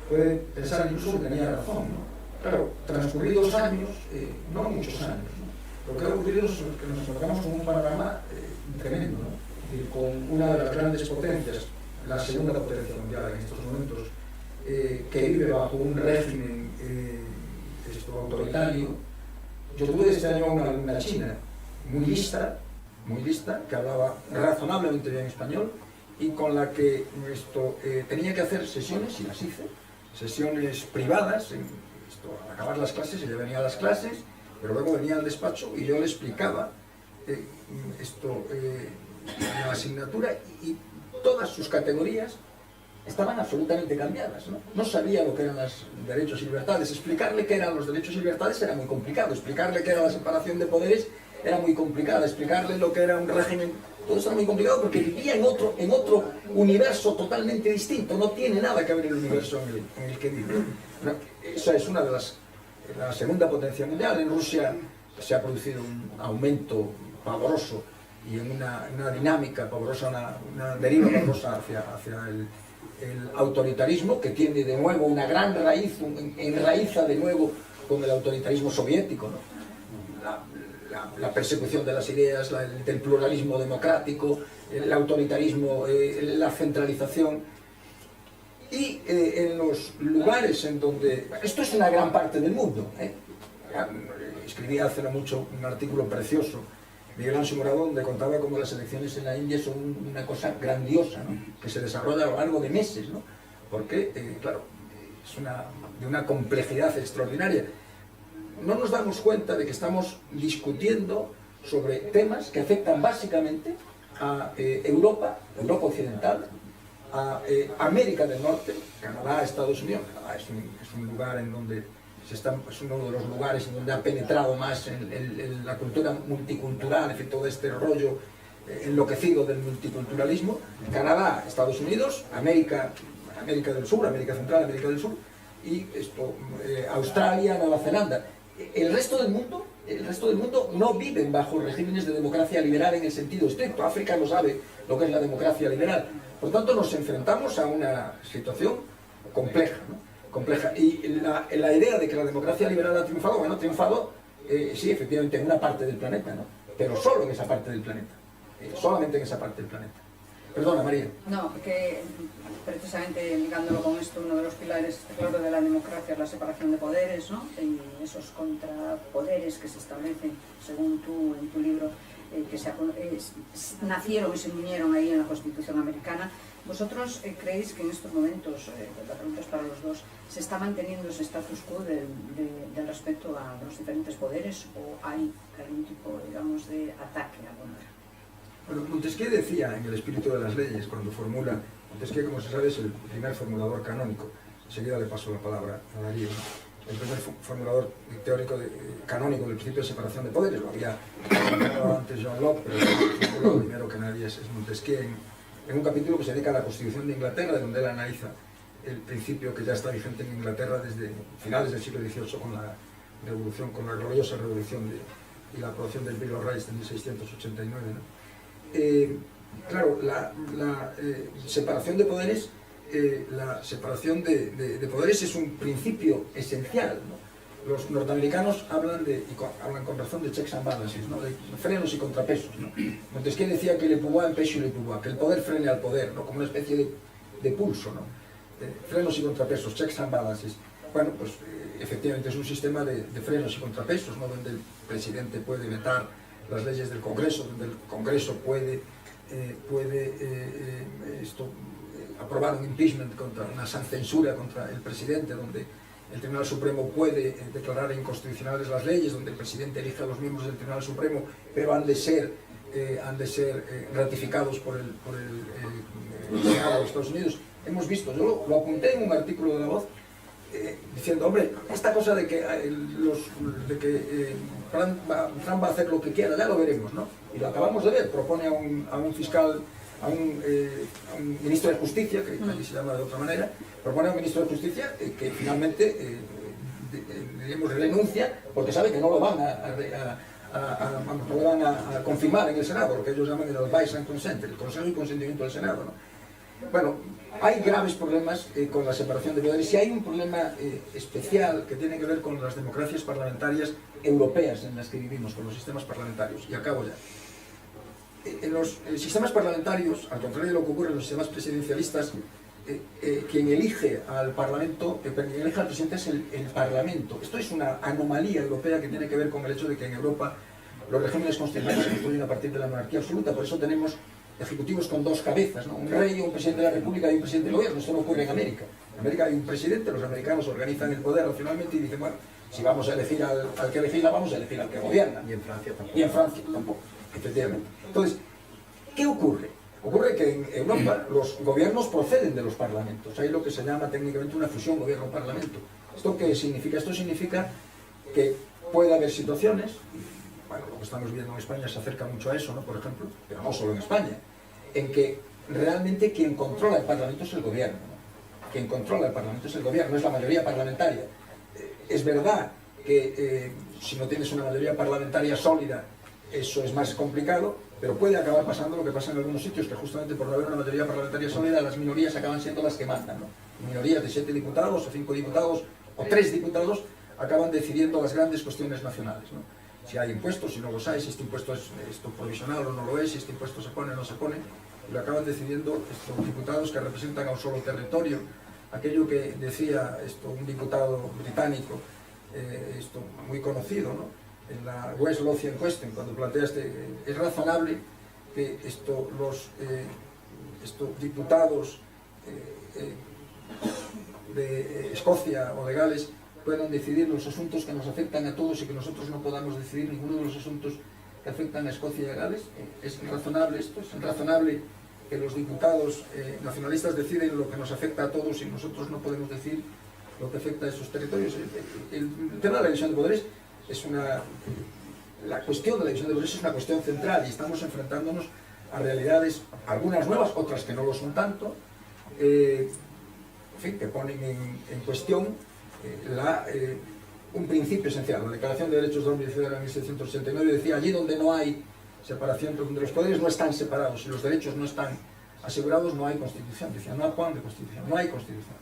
puede pensar incluso que tenía razón, ¿no? Claro, transcurridos años, no muchos años, ¿no? Lo que ha ocurrido es que nos encontramos con un panorama tremendo, ¿no? Con una de las grandes potencias, la segunda potencia mundial en estos momentos, que vive bajo un régimen autoritario. Yo tuve este año una alumna china muy lista, que hablaba razonablemente bien español y con la que tenía que hacer sesiones, y las hice, sesiones privadas. Al acabar las clases, ella venía a las clases, pero luego venía al despacho y yo le explicaba la asignatura, y todas sus categorías estaban absolutamente cambiadas, ¿no? No sabía lo que eran los derechos y libertades. Explicarle qué eran los derechos y libertades era muy complicado, explicarle qué era la separación de poderes era muy complicado, explicarle lo que era un régimen, todo eso era muy complicado porque vivía en otro universo totalmente distinto, no tiene nada que ver el universo en el que vive. Esa es una de la segunda potencia mundial. En Rusia se ha producido un aumento pavoroso y en una dinámica pavorosa, una deriva pavorosa hacia el autoritarismo, que tiene de nuevo una gran raíz, enraiza de nuevo con el autoritarismo soviético, ¿no? La persecución de las ideas, del pluralismo democrático, el autoritarismo, la centralización. Y en los lugares en donde... Esto es una gran parte del mundo, ¿eh? Escribí hace no mucho un artículo precioso, Miguel Ángel Morado, donde contaba cómo las elecciones en la India son una cosa grandiosa, ¿no? Que se desarrolla a lo largo de meses, ¿no? Porque, claro, es de una complejidad extraordinaria. No nos damos cuenta de que estamos discutiendo sobre temas que afectan básicamente a Europa occidental, a América del Norte, Canadá, Estados Unidos. Canadá es un lugar en donde es uno de los lugares en donde ha penetrado más en la cultura multicultural, en fin, todo este rollo enloquecido del multiculturalismo. Canadá, Estados Unidos, América del Sur, América Central, América del Sur, y Australia, Nueva Zelanda. El resto del mundo no viven bajo regímenes de democracia liberal en el sentido estricto. África no sabe lo que es la democracia liberal. Por tanto, nos enfrentamos a una situación compleja, ¿no? Compleja. Y la idea de que la democracia liberal ha triunfado, bueno, ha triunfado, sí, efectivamente, en una parte del planeta, ¿no? Pero solo en esa parte del planeta. Solamente en esa parte del planeta. Perdona, María. No, porque precisamente ligándolo con esto, uno de los pilares, claro, de la democracia es la separación de poderes, ¿no? Y esos contrapoderes que se establecen, según tú, en tu libro, nacieron y se unieron ahí en la Constitución americana. ¿Vosotros creéis que en estos momentos, la pregunta es para los dos, se está manteniendo ese status quo del respeto a los diferentes poderes, o hay algún tipo, digamos, de ataque a Gondra? Bueno, Montesquieu decía en El espíritu de las leyes, cuando formula, Montesquieu, como se sabe, es el primer formulador canónico. Enseguida le paso la palabra a Darío, el primer formulador teórico canónico del principio de separación de poderes. Lo había mencionado antes John Locke, pero lo primero que nadie es Montesquieu, en un capítulo que se dedica a la Constitución de Inglaterra, de donde él analiza el principio que ya está vigente en Inglaterra desde finales del siglo XVIII con la revolución, con la gloriosa revolución y la aprobación del Bill of Rights de 1689, ¿no? Claro, la separación de poderes, es un principio esencial, ¿no? Los norteamericanos hablan con razón de checks and balances, ¿no? De frenos y contrapesos, ¿no? Montesquieu decía que le pouvoir empêche le pouvoir, que el poder frene al poder, ¿no? Como una especie de pulso, ¿no? Frenos y contrapesos, checks and balances. Bueno, pues efectivamente es un sistema de frenos y contrapesos, ¿no? Donde el presidente puede vetar las leyes del Congreso, donde el Congreso puede aprobar un impeachment, contra una censura contra el presidente, donde el Tribunal Supremo puede declarar inconstitucionales las leyes, donde el presidente elige a los miembros del Tribunal Supremo, pero han de ser ratificados por el Senado de los Estados Unidos. Hemos visto, yo lo apunté en un artículo de La Voz, diciendo, hombre, esta cosa de que, Trump va a hacer lo que quiera, ya lo veremos, ¿no? Y lo acabamos de ver, propone a un fiscal, a un ministro de Justicia, que aquí se llama de otra manera, propone a un ministro de Justicia que finalmente renuncia porque sabe que no lo van a confirmar en el Senado, lo que ellos llaman el advice and consent, el consejo y consentimiento del Senado, ¿no? Bueno, hay graves problemas con la separación de poderes y hay un problema especial que tiene que ver con las democracias parlamentarias europeas en las que vivimos, con los sistemas parlamentarios. Y acabo ya. En los sistemas parlamentarios, al contrario de lo que ocurre en los sistemas presidencialistas, quien elige al Parlamento, quien elige al presidente es el Parlamento. Esto es una anomalía europea que tiene que ver con el hecho de que en Europa los regímenes constitucionales se construyen a partir de la monarquía absoluta. Por eso tenemos ejecutivos con dos cabezas, ¿no? Un rey, un presidente de la República y un presidente del gobierno. Esto no ocurre en América. En América hay un presidente, los americanos organizan el poder racionalmente y dicen, bueno, si vamos a elegir al que legisla, vamos a elegir al que gobierna. Y en Francia tampoco. Y en Francia tampoco, efectivamente. Entonces, ¿qué ocurre? Ocurre que en Europa los gobiernos proceden de los parlamentos. Hay lo que se llama técnicamente una fusión gobierno-parlamento. ¿Esto qué significa? Esto significa que puede haber situaciones, bueno, lo que estamos viendo en España se acerca mucho a eso, ¿no? Por ejemplo, pero no solo en España, en que realmente quien controla el Parlamento es el gobierno, ¿no? Quien controla el Parlamento es el gobierno, es la mayoría parlamentaria. Es verdad que si no tienes una mayoría parlamentaria sólida, eso es más complicado, pero puede acabar pasando lo que pasa en algunos sitios, que justamente por no haber una mayoría parlamentaria sólida, las minorías acaban siendo las que mandan, ¿no? Minorías de 7 diputados, o 5 diputados, o 3 diputados, acaban decidiendo las grandes cuestiones nacionales, ¿no? Si hay impuestos, si no los hay, si este impuesto es provisional o no lo es, si este impuesto se pone o no se pone, y lo acaban decidiendo estos diputados que representan a un solo territorio. Aquello que decía un diputado británico, muy conocido, ¿no? En la West Lothian Question, cuando plantea es razonable que los diputados de Escocia o de Gales puedan decidir los asuntos que nos afectan a todos y que nosotros no podamos decidir ninguno de los asuntos que afectan a Escocia y a Gales. ¿Es razonable esto? ¿Es razonable que los diputados nacionalistas deciden lo que nos afecta a todos y nosotros no podemos decir lo que afecta a esos territorios? El tema de la división de poderes la cuestión de la división de poderes es una cuestión central y estamos enfrentándonos a realidades, algunas nuevas, otras que no lo son tanto, en fin, que ponen en cuestión un principio esencial. La Declaración de Derechos del Hombre y Ciudadano de 1789 decía: allí donde no hay separación, donde los poderes no están separados y los derechos no están asegurados, no hay constitución. Decía, no hay plan de constitución, no hay constitución.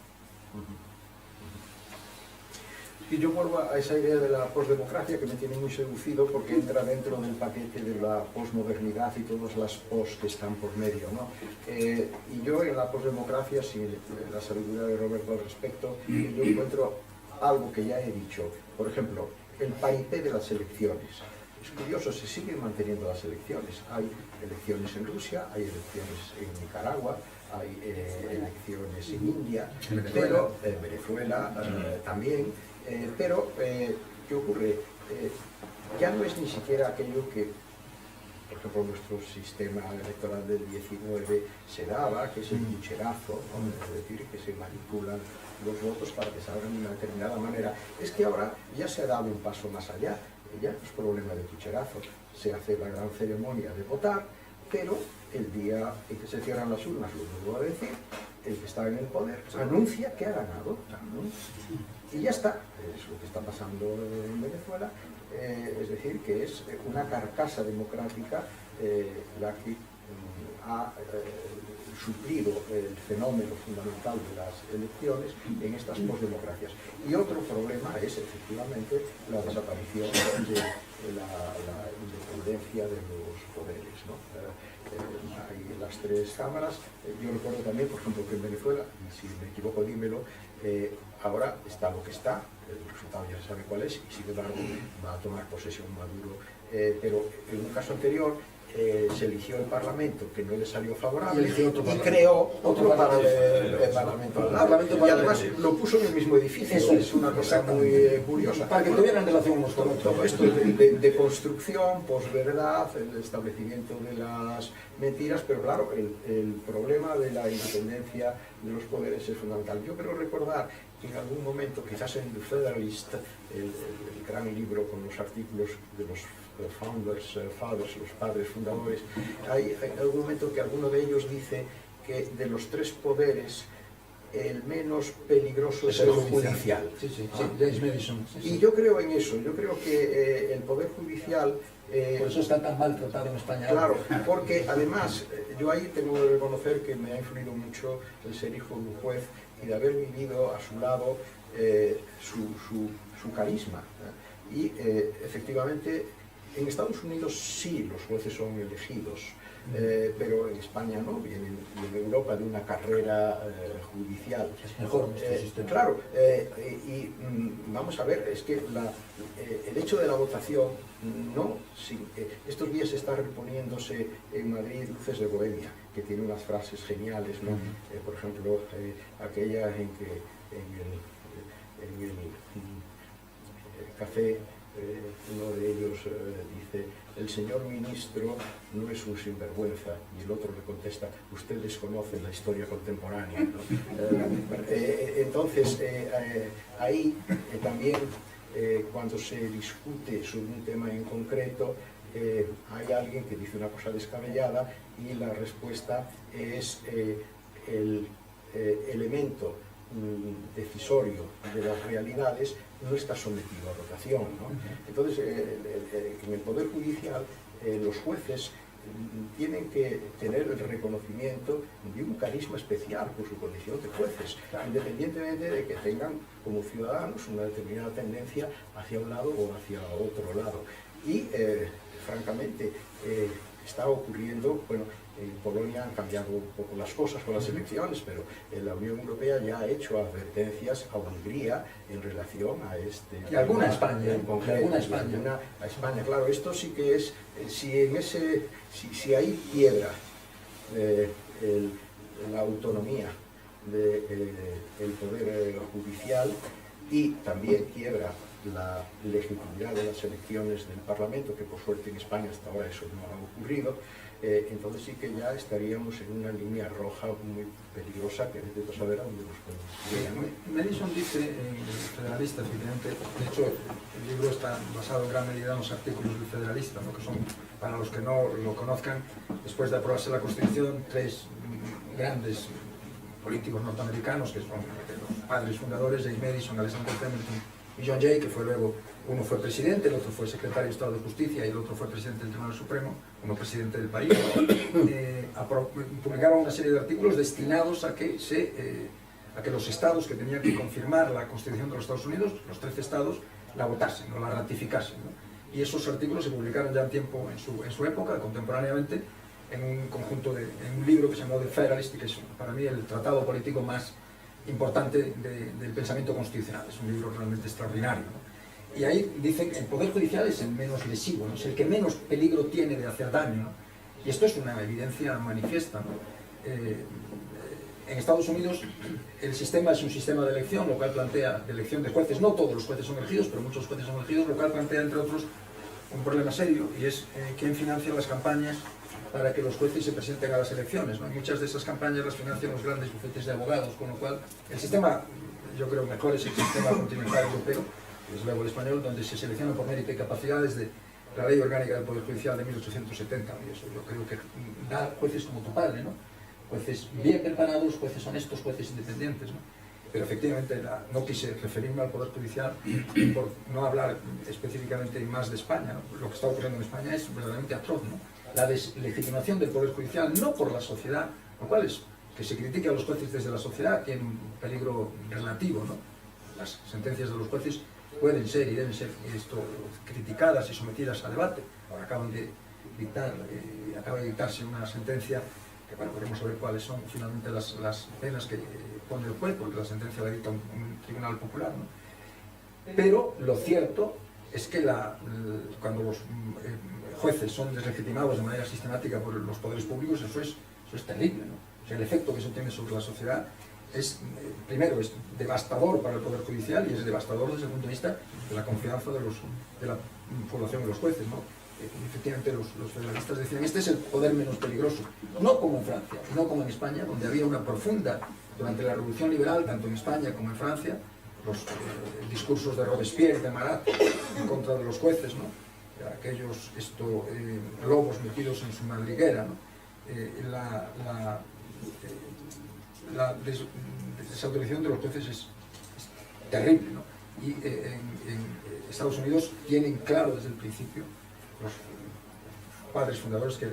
Y yo vuelvo a esa idea de la posdemocracia que me tiene muy seducido porque entra dentro del paquete de la posmodernidad y todas las pos que están por medio, ¿no? Y yo en la posdemocracia, sin la sabiduría de Roberto al respecto, yo encuentro algo que ya he dicho. Por ejemplo, el paripé de las elecciones. Es curioso, se siguen manteniendo las elecciones. Hay elecciones en Rusia, hay elecciones en Nicaragua, hay elecciones en India, pero en Venezuela también. Pero, ¿qué ocurre? Ya no es ni siquiera aquello que, por ejemplo, nuestro sistema electoral del 19 se daba, que es el pucherazo, ¿no? Es decir, que se manipulan los votos para que salgan de una determinada manera. Es que ahora ya se ha dado un paso más allá, ya no es problema de pucherazo, se hace la gran ceremonia de votar, pero el día en que se cierran las urnas, lo vuelvo a decir, el que está en el poder anuncia que ha ganado, ¿no? Y ya está, es lo que está pasando en Venezuela, es decir, que es una carcasa democrática la que ha suplido el fenómeno fundamental de las elecciones en estas posdemocracias. Y otro problema es, efectivamente, la desaparición de la independencia de los poderes, ¿no? Hay las 3 cámaras. Yo recuerdo también, por ejemplo, que en Venezuela, y si me equivoco dímelo, ahora está lo que está, el resultado ya se sabe cuál es, y sin embargo va a tomar posesión Maduro pero en un caso anterior se eligió el Parlamento que no le salió favorable y creó otro Parlamento al lado, y además lo puso en el mismo edificio. Eso es una cosa muy curiosa. Para que tuvieran relación unos con otros. Todo esto de construcción, posverdad, el establecimiento de las mentiras, pero claro, el problema de la independencia de los poderes es fundamental. Yo creo recordar que en algún momento, quizás en The Federalist, el gran libro con los artículos de los fathers, los padres fundadores, hay algún momento que alguno de ellos dice que de los tres poderes el menos peligroso es el judicial. James Madison. Y yo creo en eso, yo creo que el poder judicial... por eso está tan maltratado en España. Claro, porque además yo ahí tengo que reconocer que me ha influido mucho el ser hijo de un juez y de haber vivido a su lado su carisma. Y efectivamente en Estados Unidos sí los jueces son elegidos, pero en España no, y en Europa de una carrera judicial. Es mejor nuestro sistema. Claro, vamos a ver, es que el hecho de la votación, estos días está reponiéndose en Madrid Luces de Bohemia, que tiene unas frases geniales, ¿no? Por ejemplo, aquella en que en el café uno de ellos dice: el señor ministro no es un sinvergüenza, y el otro le contesta: usted desconoce la historia contemporánea, ¿no? Entonces, ahí también, cuando se discute sobre un tema en concreto, hay alguien que dice una cosa descabellada y la respuesta es el elemento decisorio de las realidades no está sometido a rotación, ¿no? Entonces, en el Poder Judicial, los jueces tienen que tener el reconocimiento de un carisma especial por su condición de jueces, independientemente de que tengan como ciudadanos una determinada tendencia hacia un lado o hacia otro lado. Y, francamente, está ocurriendo, bueno, en Polonia han cambiado un poco las cosas con las elecciones, pero la Unión Europea ya ha hecho advertencias a Hungría en relación a este... Y alguna a España, a España, claro, esto sí que es, si ahí quiebra la autonomía del Poder Judicial y también quiebra la legitimidad de las elecciones del Parlamento, que por suerte en España hasta ahora eso no ha ocurrido, entonces sí que ya estaríamos en una línea roja muy peligrosa que necesito saber a dónde nos podemos llegar. Madison dice en el Federalista, efectivamente, de hecho el libro está basado en gran medida en los artículos del Federalista, ¿no? Que son, para los que no lo conozcan, después de aprobarse la Constitución, tres grandes políticos norteamericanos, que son los padres fundadores, James Madison, Alexander Hamilton y John Jay, que fue luego, uno fue presidente, el otro fue secretario de Estado de Justicia y el otro fue presidente del Tribunal Supremo, uno presidente del país, publicaron una serie de artículos destinados a que los estados que tenían que confirmar la Constitución de los Estados Unidos, los 13 estados, la votasen o la ratificasen, ¿no? Y esos artículos se publicaron ya en tiempo, en su época, contemporáneamente, en un libro que se llamó The Federalist, que es para mí el tratado político más importante del pensamiento constitucional. Es un libro realmente extraordinario, ¿no? Y ahí dicen que el Poder Judicial es el menos lesivo, ¿no? Es el que menos peligro tiene de hacer daño, ¿no? Y esto es una evidencia manifiesta, ¿no? En Estados Unidos el sistema es un sistema de elección, lo cual plantea de elección de jueces. No todos los jueces son elegidos, pero muchos jueces son elegidos, lo cual plantea, entre otros, un problema serio, y es quién financia las campañas para que los jueces se presenten a las elecciones, ¿no? Muchas de esas campañas las financian los grandes bufetes de abogados, con lo cual el sistema, yo creo, mejor es el sistema continental europeo, desde luego el español, donde se seleccionan por mérito y capacidad desde la Ley Orgánica del Poder Judicial de 1870, y eso yo creo que da jueces como tu padre, ¿no? Jueces bien preparados, jueces honestos, jueces independientes, ¿no? Pero efectivamente no quise referirme al Poder Judicial por no hablar específicamente más de España, ¿no? Lo que está ocurriendo en España es verdaderamente atroz, ¿no? La deslegitimación del Poder Judicial, no por la sociedad, lo cual es que se critique a los jueces desde la sociedad, tiene un peligro relativo, ¿no? Las sentencias de los jueces pueden ser y deben ser criticadas y sometidas a debate. Ahora acaba de dictarse una sentencia que, bueno, veremos a ver cuáles son finalmente las penas que pone el juez, porque la sentencia la dicta un tribunal popular, ¿no? Pero lo cierto es que cuando los jueces son deslegitimados de manera sistemática por los poderes públicos, eso es terrible, ¿no? O sea, el efecto que eso tiene sobre la sociedad es, primero, es devastador para el Poder Judicial y es devastador desde el punto de vista de la confianza de la población en los jueces, ¿no? Efectivamente, los federalistas decían, este es el poder menos peligroso, no como en Francia, no como en España, donde había una profunda, durante la Revolución Liberal, tanto en España como en Francia, los discursos de Robespierre, de Marat, en contra de los jueces, ¿no? Aquellos lobos metidos en su madriguera, ¿no? La desautorización de los jueces es terrible, ¿no? Y en Estados Unidos tienen claro desde el principio los padres fundadores que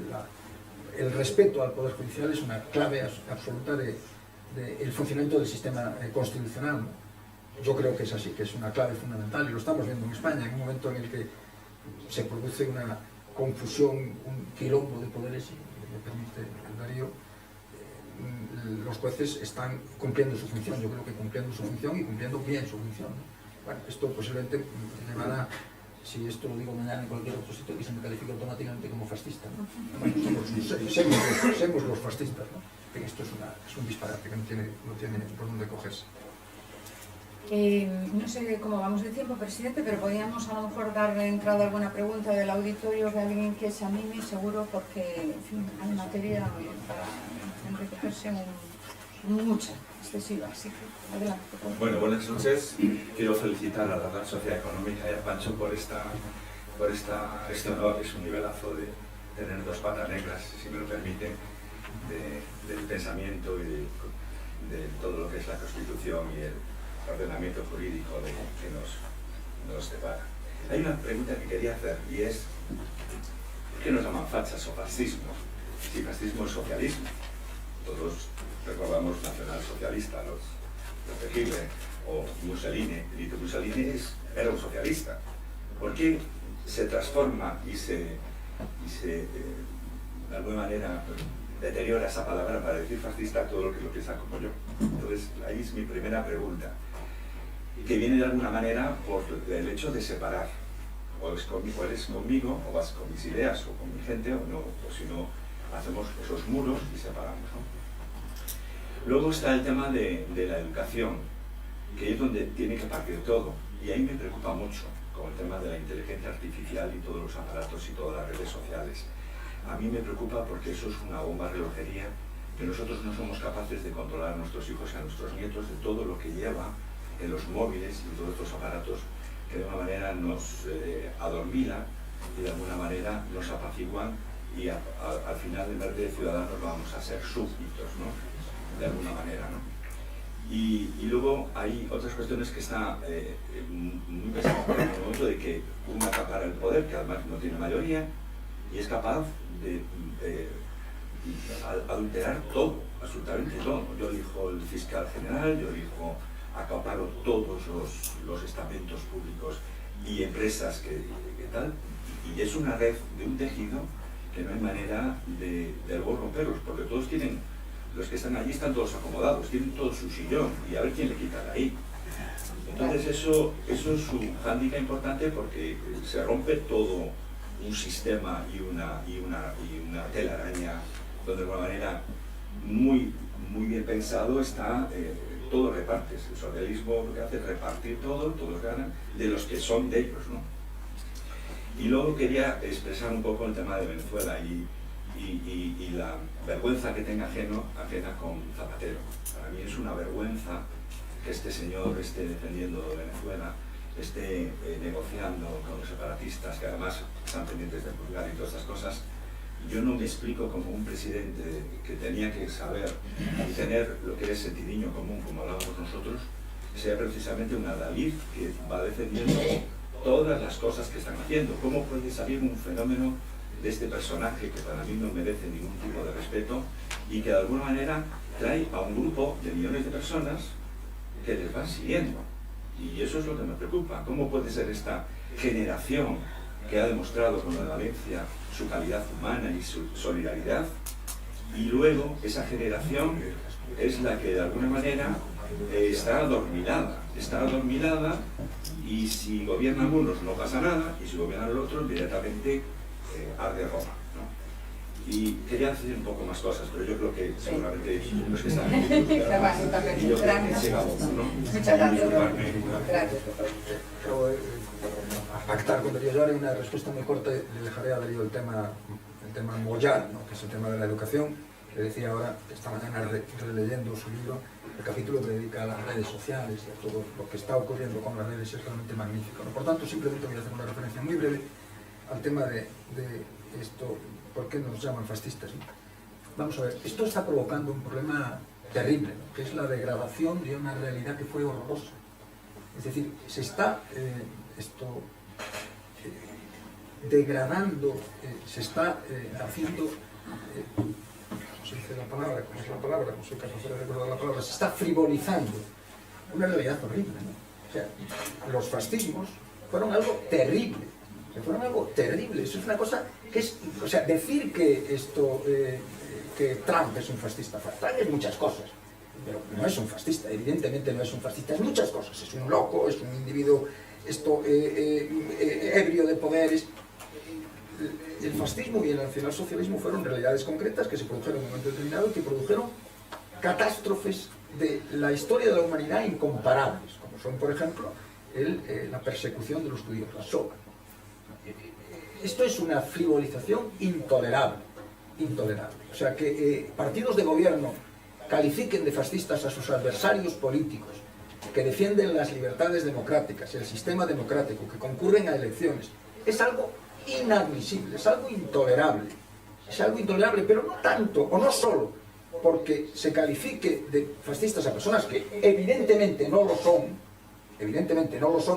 el respeto al Poder Judicial es una clave absoluta del funcionamiento del sistema constitucional, ¿no? Yo creo que es así, que es una clave fundamental, y lo estamos viendo en España, en un momento en el que se produce una confusión, un quilombo de poderes, si me permite Darío. Los jueces están cumpliendo su función, yo creo que cumpliendo su función y cumpliendo bien su función, ¿no? Bueno, esto posiblemente llevará, si esto lo digo mañana en cualquier otro sitio, que se me califique automáticamente como fascista, ¿no? Bueno, somos los fascistas, ¿no? Pero esto es un disparate que no tiene por dónde cogerse. No sé cómo vamos de tiempo, presidente, pero podríamos a lo mejor darle entrada a alguna pregunta del auditorio de alguien que se anime, seguro, porque en fin, hay materia para enriquecerse mucha, excesiva, así que adelante. Bueno, buenas noches. Quiero felicitar a la Real Sociedad Económica y a Pancho por este honor. Es un nivelazo de tener dos patas negras, si me lo permiten, del pensamiento y de todo lo que es la Constitución y el ordenamiento jurídico que nos separa. Hay una pregunta que quería hacer y es ¿por qué nos llaman fachas o fascismo? Si fascismo es socialismo. Todos recordamos nacionalsocialista, los de Hitler o Mussolini. Benito Mussolini era un socialista. ¿Por qué se transforma y se de alguna manera deteriora esa palabra para decir fascista todo lo que lo piensa como yo? Entonces ahí es mi primera pregunta, que viene de alguna manera por el hecho de separar, o eres conmigo, o vas con mis ideas, o con mi gente, o no, o si no, hacemos esos muros y separamos, ¿no? Luego está el tema de la educación, que es donde tiene que partir todo, y ahí me preocupa mucho, con el tema de la inteligencia artificial y todos los aparatos y todas las redes sociales. A mí me preocupa porque eso es una bomba relojería, que nosotros no somos capaces de controlar a nuestros hijos y a nuestros nietos de todo lo que lleva en los móviles y todos estos aparatos que de alguna manera nos adormilan y de alguna manera nos apaciguan y al final en vez de ciudadanos vamos a ser súbditos, ¿no? De alguna manera, ¿no? Y luego hay otras cuestiones que están muy pesadas en el momento de que uno acapara el poder, que además no tiene mayoría, y es capaz de adulterar todo, absolutamente todo. Yo elijo el fiscal general, yo elijo, acaparo todos los estamentos públicos y empresas que tal, y es una red de un tejido que no hay manera de luego romperlos, porque todos tienen, los que están allí están todos acomodados, tienen todo su sillón, y a ver quién le quita de ahí. Entonces eso es un hándicap importante porque se rompe todo un sistema y una telaraña donde de alguna manera muy bien pensado está, todo repartes. El socialismo lo que hace es repartir todo, todos ganan, de los que son de ellos, ¿no? Y luego quería expresar un poco el tema de Venezuela y la vergüenza que tenga ajena con Zapatero. Para mí es una vergüenza que este señor esté defendiendo Venezuela, esté negociando con los separatistas, que además están pendientes de juzgar y todas estas cosas. Yo no me explico como un presidente que tenía que saber y tener lo que es sentidiño común, como hablábamos nosotros, sea precisamente un adalid que va defendiendo todas las cosas que están haciendo. ¿Cómo puede salir un fenómeno de este personaje que para mí no merece ningún tipo de respeto y que de alguna manera trae a un grupo de millones de personas que les van siguiendo? Y eso es lo que me preocupa. ¿Cómo puede ser esta generación que ha demostrado con la de Valencia su calidad humana y su solidaridad, y luego esa generación es la que de alguna manera está adormilada está adormilada y si gobiernan unos no pasa nada y si gobiernan los otros directamente arde Roma, ¿no? Y quería decir un poco más cosas, pero yo creo que seguramente los que están aquí y yo creo que llegamos, ¿no? Muchas gracias. Gracias. A pactar con Darío. Yo haré una respuesta muy corta, le dejaré a Darío el tema mollar, ¿no? Que es el tema de la educación. Le decía ahora, esta mañana releyendo su libro, el capítulo que dedica a las redes sociales y a todo lo que está ocurriendo con las redes es realmente magnífico, ¿no? Por tanto, simplemente voy a hacer una referencia muy breve al tema de esto, ¿por qué nos llaman fascistas, ¿no? Vamos a ver, esto está provocando un problema terrible, ¿no? Que es la degradación de una realidad que fue horrorosa. Es decir, se está degradando, se está haciendo, ¿cómo se dice la palabra? ¿Cómo es la palabra? No soy capaz de recordar la palabra. Se está frivolizando una realidad horrible, ¿no? O sea, los fascismos fueron algo terrible. Fueron algo terrible. Eso es una cosa que es, o sea, decir que que Trump es un fascista. Trump es muchas cosas, pero no es un fascista. Evidentemente no es un fascista. Es muchas cosas. Es un loco, es un individuo ebrio de poderes. El fascismo y el nacionalsocialismo fueron realidades concretas que se produjeron en un momento determinado y que produjeron catástrofes de la historia de la humanidad incomparables, como son, por ejemplo, la persecución de los judíos, la Shoah. Esto es una frivolización intolerable, intolerable. O sea, que partidos de gobierno califiquen de fascistas a sus adversarios políticos, que defienden las libertades democráticas, el sistema democrático, que concurren a elecciones, es algo inadmisible, es algo intolerable. Es algo intolerable, pero no tanto, o no solo, porque se califique de fascistas a personas que evidentemente no lo son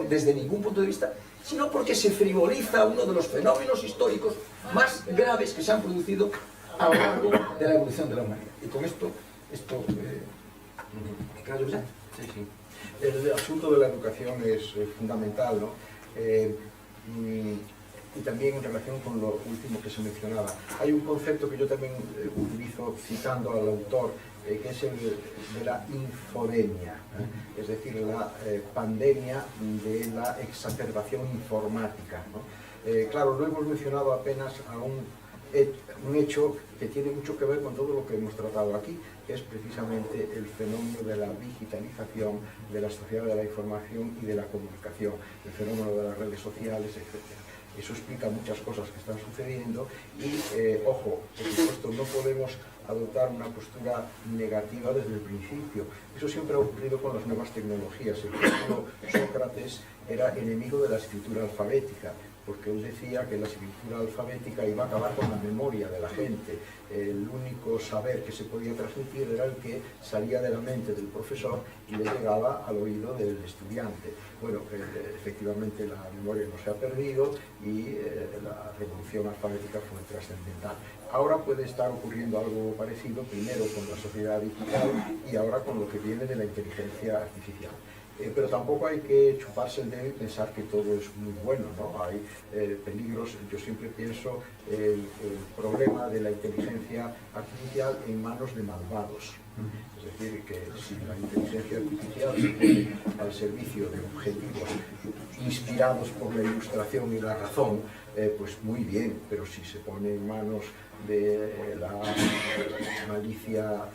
desde ningún punto de vista, sino porque se frivoliza uno de los fenómenos históricos más graves que se han producido a lo largo de la evolución de la humanidad. Y con esto ¿me callo ya? Sí, sí. El asunto de la educación es fundamental, ¿no? Y también en relación con lo último que se mencionaba. Hay un concepto que yo también utilizo citando al autor, que es el de la infodemia, es decir, la pandemia de la exacerbación informática, ¿no? Claro, no hemos mencionado apenas a un hecho que tiene mucho que ver con todo lo que hemos tratado aquí, que es precisamente el fenómeno de la digitalización de la sociedad de la información y de la comunicación, el fenómeno de las redes sociales, etc. Eso explica muchas cosas que están sucediendo y, ojo, por supuesto, no podemos adoptar una postura negativa desde el principio. Eso siempre ha ocurrido con las nuevas tecnologías. El propio Sócrates era enemigo de la escritura alfabética, porque él decía que la escritura alfabética iba a acabar con la memoria de la gente. El único saber que se podía transmitir era el que salía de la mente del profesor y le llegaba al oído del estudiante. Bueno, efectivamente la memoria no se ha perdido y la revolución alfabética fue trascendental. Ahora puede estar ocurriendo algo parecido, primero con la sociedad digital y ahora con lo que viene de la inteligencia artificial. Pero tampoco hay que chuparse el dedo y pensar que todo es muy bueno, ¿no? Hay peligros. Yo siempre pienso el problema de la inteligencia artificial en manos de malvados. Es decir, que si la inteligencia artificial se pone al servicio de objetivos inspirados por la ilustración y la razón, pues muy bien, pero si se pone en manos de la malicia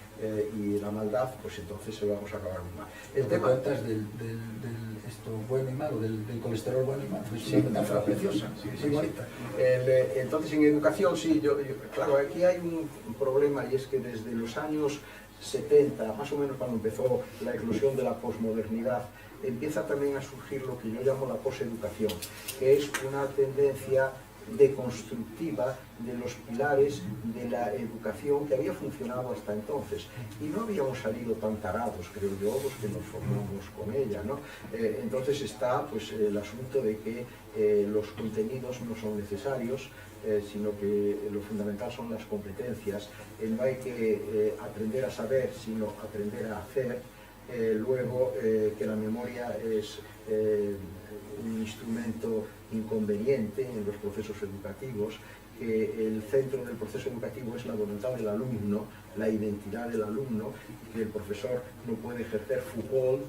y la maldad, pues entonces se vamos a acabar muy mal. El tema del esto bueno y malo, del colesterol bueno y malo, es una metáfora preciosa, muy bonita. Entonces en educación sí, claro, aquí hay un problema y es que desde los años 70, más o menos cuando empezó la eclosión de la posmodernidad, empieza también a surgir lo que yo llamo la poseducación, que es una tendencia deconstructiva de los pilares de la educación que había funcionado hasta entonces. Y no habíamos salido tan tarados, creo yo, los que nos formamos con ella, ¿no? Entonces está pues, el asunto de que los contenidos no son necesarios, sino que lo fundamental son las competencias. No hay que aprender a saber, sino aprender a hacer. Luego, que la memoria es un instrumento inconveniente en los procesos educativos, que el centro del proceso educativo es la voluntad del alumno, la identidad del alumno, y que el profesor no puede ejercer. Foucault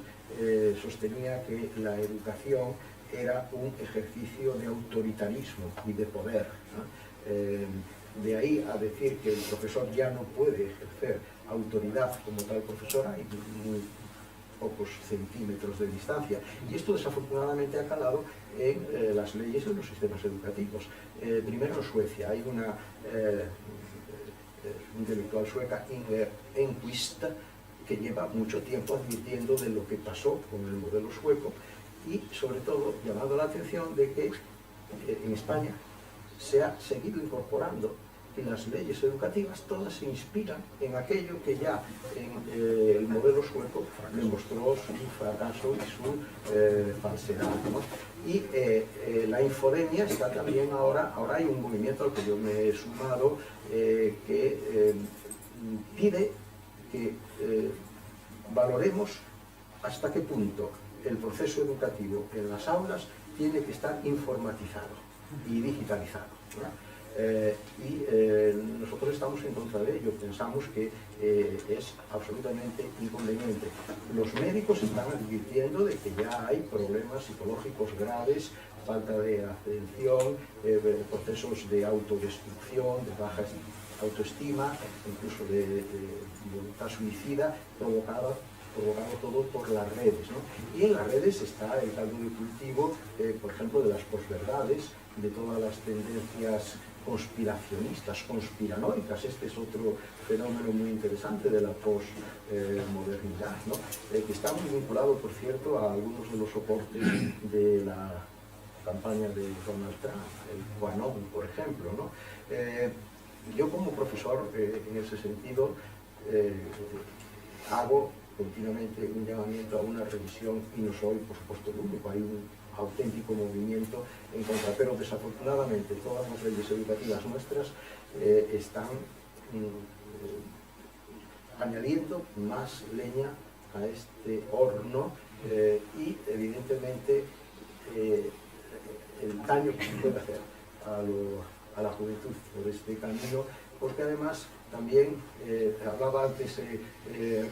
sostenía que la educación era un ejercicio de autoritarismo y de poder, ¿no? De ahí a decir que el profesor ya no puede ejercer autoridad como tal profesor, hay muy pocos centímetros de distancia. Y esto desafortunadamente ha calado en las leyes de los sistemas educativos. Primero en Suecia hay una intelectual sueca, Inger Enquist, que lleva mucho tiempo advirtiendo de lo que pasó con el modelo sueco y sobre todo llamando la atención de que en España se ha seguido incorporando que las leyes educativas todas se inspiran en aquello que ya en el modelo sueco demostró su fracaso y su falsedad, ¿no? Y la infodemia está también ahora hay un movimiento al que yo me he sumado que pide que valoremos hasta qué punto el proceso educativo en las aulas tiene que estar informatizado y digitalizado, ¿no? Nosotros estamos en contra de ello, pensamos que es absolutamente inconveniente. Los médicos están advirtiendo de que ya hay problemas psicológicos graves, falta de atención, procesos de autodestrucción, de baja autoestima, incluso de voluntad suicida, provocado todo por las redes, ¿no? Y en las redes está el caldo de cultivo, por ejemplo, de las posverdades, de todas las tendencias conspiracionistas, conspiranoicas. Este es otro fenómeno muy interesante de la posmodernidad, ¿no? Que está muy vinculado, por cierto, a algunos de los soportes de la campaña de Donald Trump, el QAnon, por ejemplo, ¿no? Yo como profesor, en ese sentido, hago continuamente un llamamiento a una revisión, y no soy, por supuesto, el único, hay un auténtico movimiento en contra, pero desafortunadamente todas las leyes educativas nuestras están añadiendo más leña a este horno y evidentemente el daño que se puede hacer a la juventud por este camino, porque además también, hablaba antes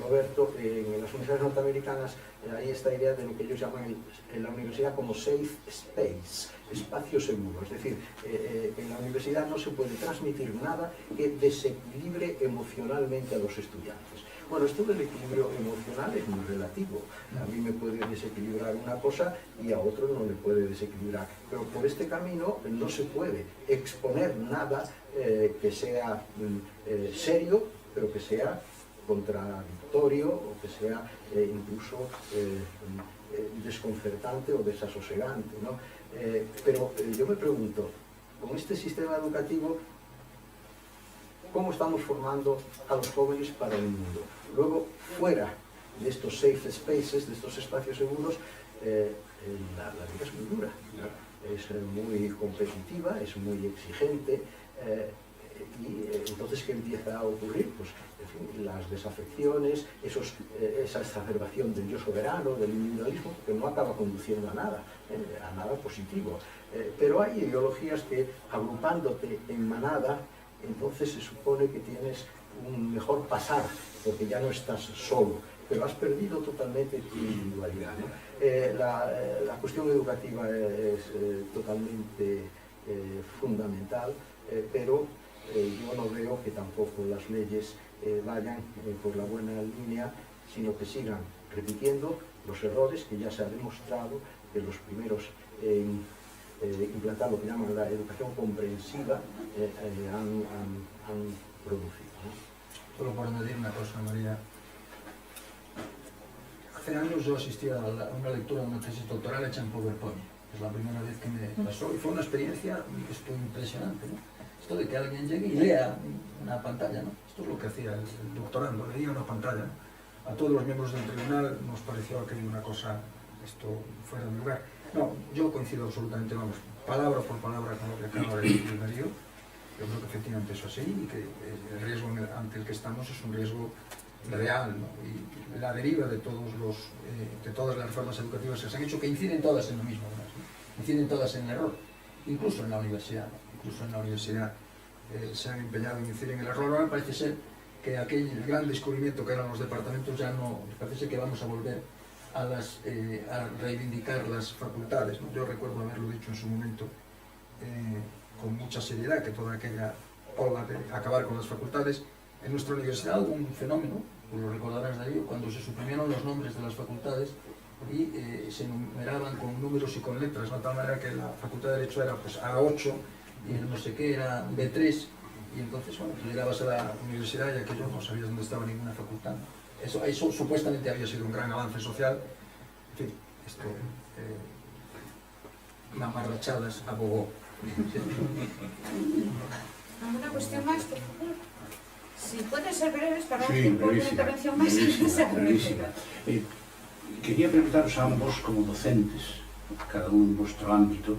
Roberto, en las universidades norteamericanas hay esta idea de lo que ellos llaman en la universidad como safe space, espacio seguro. Es decir, en la universidad no se puede transmitir nada que desequilibre emocionalmente a los estudiantes. Bueno, esto del equilibrio emocional es muy relativo. A mí me puede desequilibrar una cosa y a otro no le puede desequilibrar. Pero por este camino no se puede exponer nada que sea serio, pero que sea contradictorio o que sea incluso desconcertante o desasosegante, ¿no? Pero yo me pregunto, con este sistema educativo, ¿cómo estamos formando a los jóvenes para el mundo? Luego, fuera de estos safe spaces, de estos espacios seguros, la vida es muy dura, ¿no? Es muy competitiva, es muy exigente, y entonces, ¿qué empieza a ocurrir? Pues, en fin, las desafecciones, esa exacerbación del yo soberano, del individualismo, que no acaba conduciendo a nada positivo. Pero hay ideologías que, agrupándote en manada, entonces se supone que tienes un mejor pasar, porque ya no estás solo, pero has perdido totalmente tu individualidad, ¿no? La cuestión educativa es totalmente fundamental, pero yo no veo que tampoco las leyes vayan por la buena línea, sino que sigan repitiendo los errores que ya se ha demostrado que los primeros implantar lo que llaman la educación comprensiva han producido, ¿no? Solo por añadir una cosa, María. Hace años yo asistí a una lectura de una tesis doctoral hecha en PowerPoint. Es la primera vez que me pasó y fue una experiencia impresionante, ¿no? Esto de que alguien llegue y lea una pantalla, ¿no? Esto es lo que hacía el doctorando, leía una pantalla, ¿no? A todos los miembros del tribunal nos pareció aquello una cosa, esto fuera de lugar. No, yo coincido absolutamente, vamos, palabra por palabra con lo que acaba de decir Darío. Yo creo que efectivamente eso es así y que el riesgo ante el que estamos es un riesgo real, ¿no? Y la deriva de todas las reformas educativas que se han hecho, que inciden todas en lo mismo, ¿no? inciden todas en el error, incluso en la universidad, se han empeñado en incidir en el error. Ahora parece ser que aquel gran descubrimiento que eran los departamentos ya no, parece ser que vamos a volver a reivindicar las facultades, ¿no? Yo recuerdo haberlo dicho en su momento con mucha seriedad, que toda aquella ola de acabar con las facultades. En nuestra universidad hubo un fenómeno, lo recordarás de ello, cuando se suprimieron los nombres de las facultades y se numeraban con números y con letras, de tal manera que la facultad de Derecho era pues A8 y el no sé qué era B3, y entonces bueno, tú llegabas a la universidad y aquello no sabías dónde estaba ninguna facultad. Eso supuestamente había sido un gran avance social. En fin, esto mamarrachadas abogó. ¿Alguna cuestión más, por favor? Si pueden ser breves para Sí, una brevísima, intervención más brevísima. Quería preguntaros a ambos como docentes, cada uno en vuestro ámbito,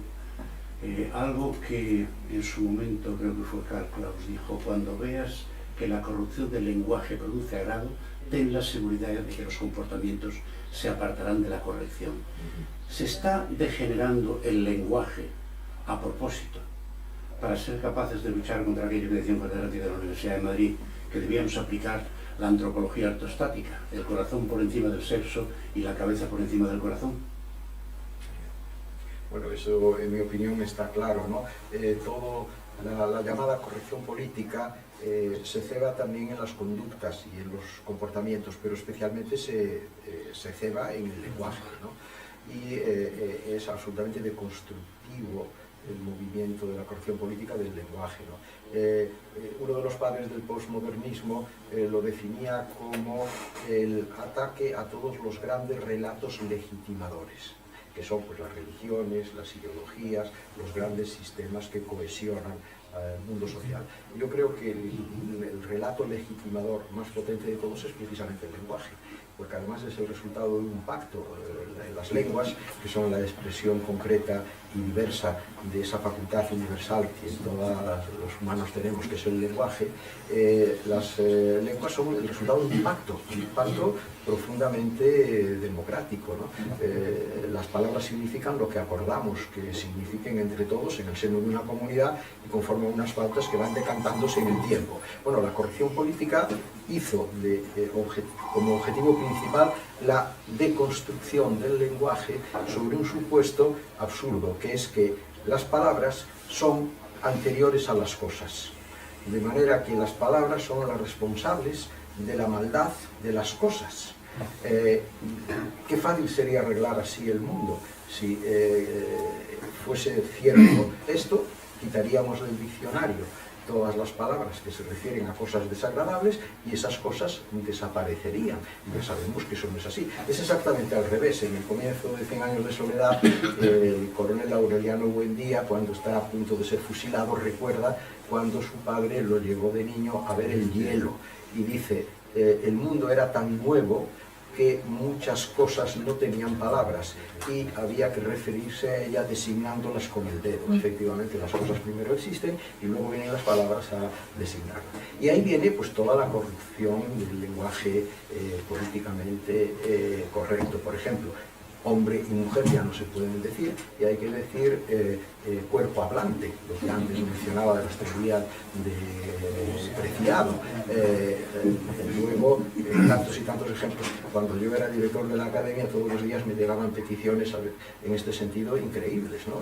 algo que en su momento, creo que fue Karl Kraus, dijo: cuando veas que la corrupción del lenguaje produce agrado, ten la seguridad de que los comportamientos se apartarán de la corrección. Se está degenerando el lenguaje a propósito para ser capaces de luchar contra aquello que decía un catedrático de la Universidad de Madrid, que debíamos aplicar la antropología ortostática, el corazón por encima del sexo y la cabeza por encima del corazón. Bueno, eso en mi opinión está claro, ¿no? Todo la llamada corrección política se ceba también en las conductas y en los comportamientos, pero especialmente se ceba en el lenguaje, ¿no? Y es absolutamente deconstructivo el movimiento de la corrección política del lenguaje, ¿no? Uno de los padres del posmodernismo lo definía como el ataque a todos los grandes relatos legitimadores, que son pues las religiones, las ideologías, los grandes sistemas que cohesionan al mundo social. Yo creo que el relato legitimador más potente de todos es precisamente el lenguaje, porque además es el resultado de un pacto. Las lenguas, que son la expresión concreta y diversa de esa facultad universal que todos los humanos tenemos, que es el lenguaje, las lenguas son el resultado de un pacto profundamente democrático, ¿no? Las palabras significan lo que acordamos que signifiquen entre todos en el seno de una comunidad y conforme a unas pautas que van decantándose en el tiempo. Bueno, la corrección política hizo como objetivo principal la deconstrucción del lenguaje sobre un supuesto absurdo, que es que las palabras son anteriores a las cosas, de manera que las palabras son las responsables de la maldad de las cosas. Qué fácil sería arreglar así el mundo. Si fuese cierto esto, quitaríamos del diccionario todas las palabras que se refieren a cosas desagradables y esas cosas desaparecerían. Ya sabemos que eso no es así. Es exactamente al revés. En el comienzo de 100 años de soledad, el coronel Aureliano Buendía, cuando está a punto de ser fusilado, recuerda cuando su padre lo llevó de niño a ver el hielo y dice: el mundo era tan nuevo que muchas cosas no tenían palabras y había que referirse a ellas designándolas con el dedo. Efectivamente, las cosas primero existen y luego vienen las palabras a designarlas. Y ahí viene pues toda la corrupción del lenguaje políticamente correcto. Por ejemplo, hombre y mujer ya no se pueden decir, y hay que decir cuerpo hablante, lo que antes mencionaba de las teorías de Preciado. Luego, tantos y tantos ejemplos. Cuando yo era director de la academia, todos los días me llegaban peticiones en este sentido increíbles, ¿no?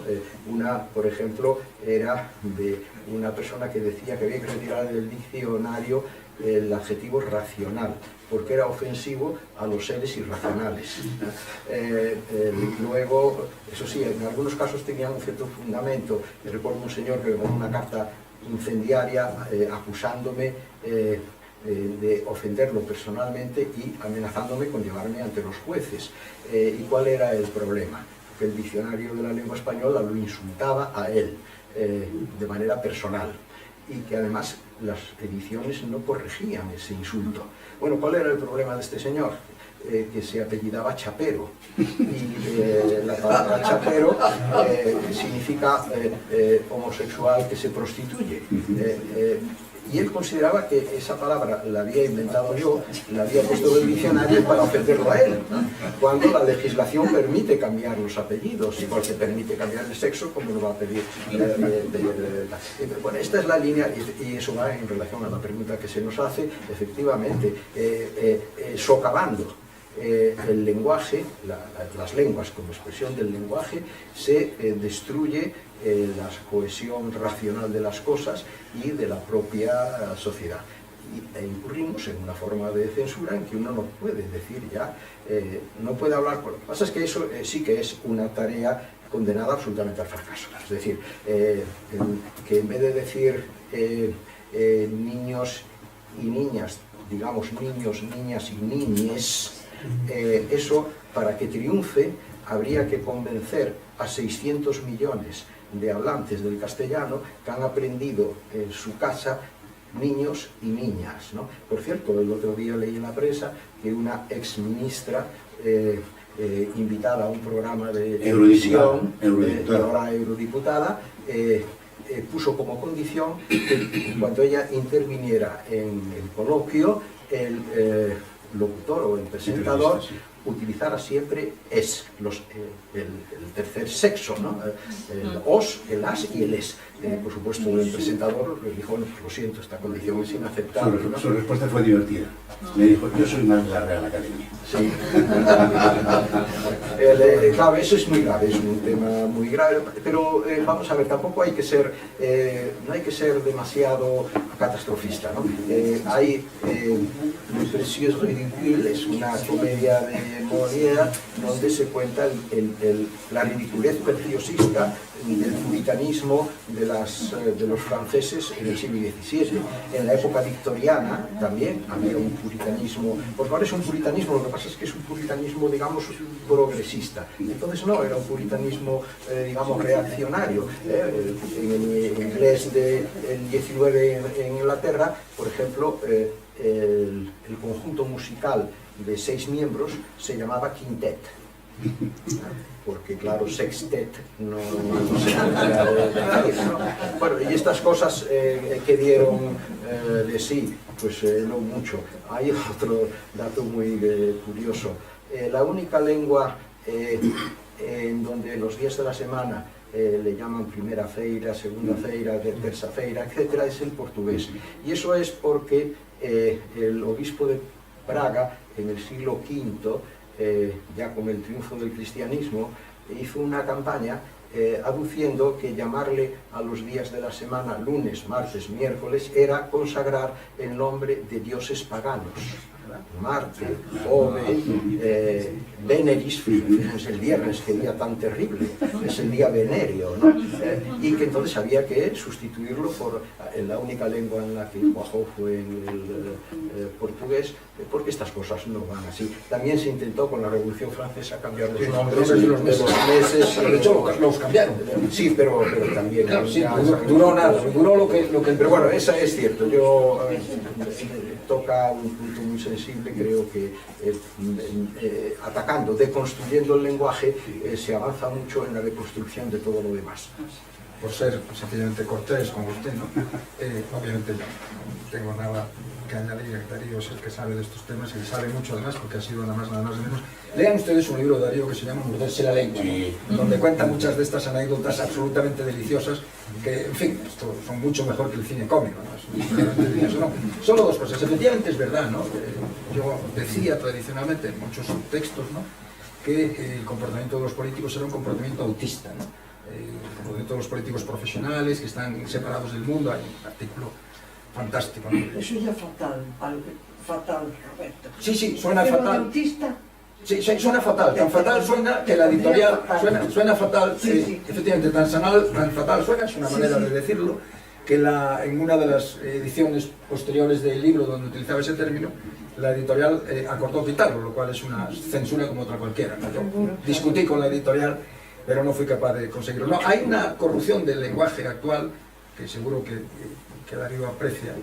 Una, por ejemplo, era de una persona que decía que había que retirar del diccionario el adjetivo racional, porque era ofensivo a los seres irracionales. Luego, eso sí, en algunos casos tenían un cierto fundamento. Me recuerdo un señor que me mandó una carta incendiaria acusándome de ofenderlo personalmente y amenazándome con llevarme ante los jueces. ¿Y cuál era el problema? Que el diccionario de la lengua española lo insultaba a él de manera personal, y que además las ediciones no corregían ese insulto. Bueno, ¿cuál era el problema de este señor? que se apellidaba Chapero, y la palabra chapero significa homosexual que se prostituye. Y él consideraba que esa palabra la había inventado yo, la había puesto en el diccionario para ofenderlo a él, cuando la legislación permite cambiar los apellidos, igual que permite cambiar el sexo, como lo va a pedir. Bueno, esta es la línea, y eso va en relación a la pregunta que se nos hace, efectivamente, socavando el lenguaje, las lenguas como expresión del lenguaje, se destruye la cohesión racional de las cosas y de la propia sociedad. E incurrimos en una forma de censura en que uno no puede decir ya, no puede hablar. Lo que pasa es que eso sí que es una tarea condenada absolutamente al fracaso. Es decir, que en vez de decir niños y niñas, digamos niños, niñas y niñes, eso, para que triunfe, habría que convencer a 600 millones de hablantes del castellano que han aprendido en su casa niños y niñas, ¿no? Por cierto, el otro día leí en la prensa que una exministra invitada a un programa de televisión, y ahora eurodiputada, puso como condición que cuando ella interviniera en el coloquio, el locutor o el presentador utilizara siempre es, el tercer sexo, ¿no? El os, el as y el es. Por supuesto, el presentador le dijo, no, pues lo siento, esta condición es inaceptable, ¿no? Su respuesta fue divertida. Me dijo, yo soy más de la Real Academia. Sí. Claro, eso es muy grave, es un tema muy grave, pero vamos a ver, tampoco hay que ser, no hay que ser demasiado catastrofista, ¿no? Hay Le Précieux Ridicule, es una comedia de Molière donde se cuenta la ridiculez preciosista del puritanismo de los franceses en el siglo XVII. En la época victoriana también había un puritanismo, porque ahora es un puritanismo, lo que pasa es que es un puritanismo, digamos, progresista. Entonces no, era un puritanismo, digamos, reaccionario. En el inglés del XIX en Inglaterra, por ejemplo, el conjunto musical de 6 miembros se llamaba quintet, porque claro, sextet no se podía decir, ¿no? Bueno, y estas cosas que dieron de sí, pues no mucho. Hay otro dato muy curioso. La única lengua en donde los días de la semana le llaman primera feira, segunda feira, tercera feira, etcétera, es el portugués. Y eso es porque el obispo de Praga, en el siglo V, ya con el triunfo del cristianismo, hizo una campaña aduciendo que llamarle a los días de la semana lunes, martes, miércoles era consagrar el nombre de dioses paganos. Marte, Ove, Veneris, fíjense el viernes, qué día tan terrible, es el día venéreo, ¿no? Y que entonces había que sustituirlo por la única lengua en la que cuajó fue el portugués, porque estas cosas no van así. También se intentó con la Revolución Francesa cambiar los nombres de los meses. De hecho, los cambiaron. Sí, pero también... Claro, sí, duró nada, duró lo que... Pero bueno, esa es cierto. Yo toca un punto muy sensible, creo que atacando, deconstruyendo el lenguaje, se avanza mucho en la deconstrucción de todo lo demás. Por ser sencillamente cortés con usted, ¿no? Obviamente yo no tengo nada que añadir. Darío es el que sabe de estos temas y sabe mucho además, porque ha sido nada más de menos. Lean ustedes un libro de Darío que se llama Morderse la lengua, ¿no? Donde cuenta muchas de estas anécdotas absolutamente deliciosas que, en fin, esto son mucho mejor que el cine cómico, ¿no? No, solo dos cosas. Efectivamente es verdad, ¿no? Yo decía tradicionalmente en muchos textos, ¿no?, que el comportamiento de los políticos era un comportamiento autista, ¿no? El comportamiento de los políticos profesionales que están separados del mundo. Hay un artículo fantástico, ¿no? Eso ya fatal, fatal, Roberto. Sí, suena fatal. Autista. Sí, suena fatal, tan fatal suena que la editorial suena fatal, Sí. Efectivamente, tan fatal suena, es una manera de decirlo, que en una de las ediciones posteriores del libro donde utilizaba ese término, la editorial acordó quitarlo, lo cual es una censura como otra cualquiera, ¿no? Yo discutí con la editorial, pero no fui capaz de conseguirlo. No, hay una corrupción del lenguaje actual, que seguro que Darío aprecia,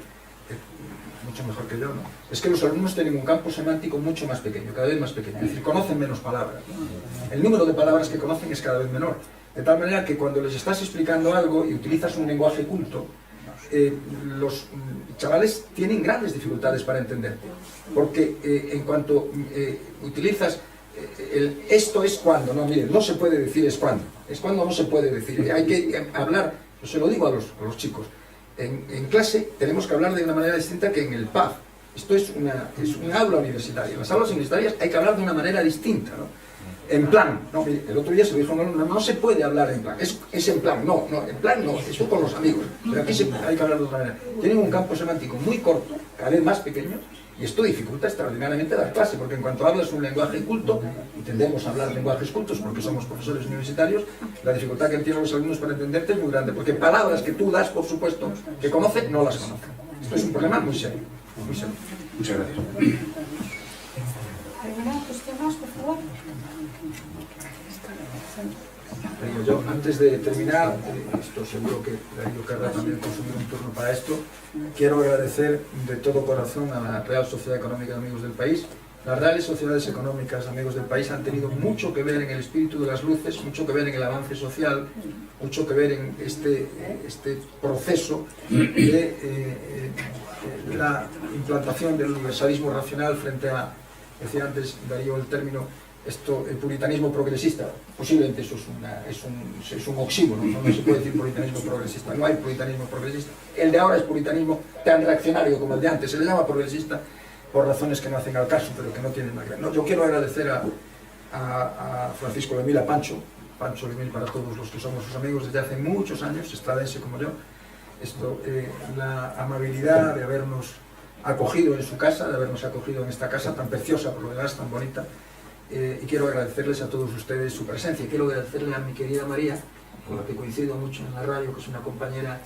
mucho mejor que yo, ¿no? Es que los alumnos tienen un campo semántico mucho más pequeño, cada vez más pequeño, es decir, conocen menos palabras, ¿no? El número de palabras que conocen es cada vez menor, de tal manera que cuando les estás explicando algo y utilizas un lenguaje culto, los chavales tienen grandes dificultades para entenderte, porque en cuanto utilizas esto es cuando, no, miren, no se puede decir es cuando no se puede decir, hay que hablar, yo se lo digo a los chicos, en clase tenemos que hablar de una manera distinta que en el pub. Esto es un aula universitaria. En las aulas universitarias hay que hablar de una manera distinta, ¿no? En plan, no, el otro día se dijo, no se puede hablar en plan, es en plan, no, en plan no, esto con los amigos, pero aquí hay que hablar de otra manera. Tienen un campo semántico muy corto, cada vez más pequeño, y esto dificulta extraordinariamente dar clase, porque en cuanto hablas un lenguaje culto, y tendemos a hablar lenguajes cultos porque somos profesores universitarios, la dificultad que tienen los alumnos para entenderte es muy grande, porque palabras que tú das, por supuesto, que conocen, no las conocen. Esto es un problema muy serio, muy serio. Muchas gracias. ¿Alguna cuestión más, por favor? Yo, antes de terminar, esto seguro que Darío querrá también consumir un turno para esto, quiero agradecer de todo corazón a la Real Sociedad Económica de Amigos del País. Las reales sociedades económicas de Amigos del País han tenido mucho que ver en el espíritu de las luces, mucho que ver en el avance social, mucho que ver en este proceso de la implantación del universalismo racional frente a, decía antes Darío el término, el puritanismo progresista. Posiblemente eso es un oxímoron, no se puede decir puritanismo progresista, no hay puritanismo progresista. El de ahora es puritanismo tan reaccionario como el de antes, se le llama progresista por razones que no hacen al caso, pero que no tienen más gracia. Yo quiero agradecer a Francisco Lemil, a Pancho Lemil para todos los que somos sus amigos desde hace muchos años, estradense como yo, la amabilidad de habernos acogido en su casa, de habernos acogido en esta casa tan preciosa, por lo demás, tan bonita. Y quiero agradecerles a todos ustedes su presencia. Quiero agradecerle a mi querida María, con la que coincido mucho en la radio, que es una compañera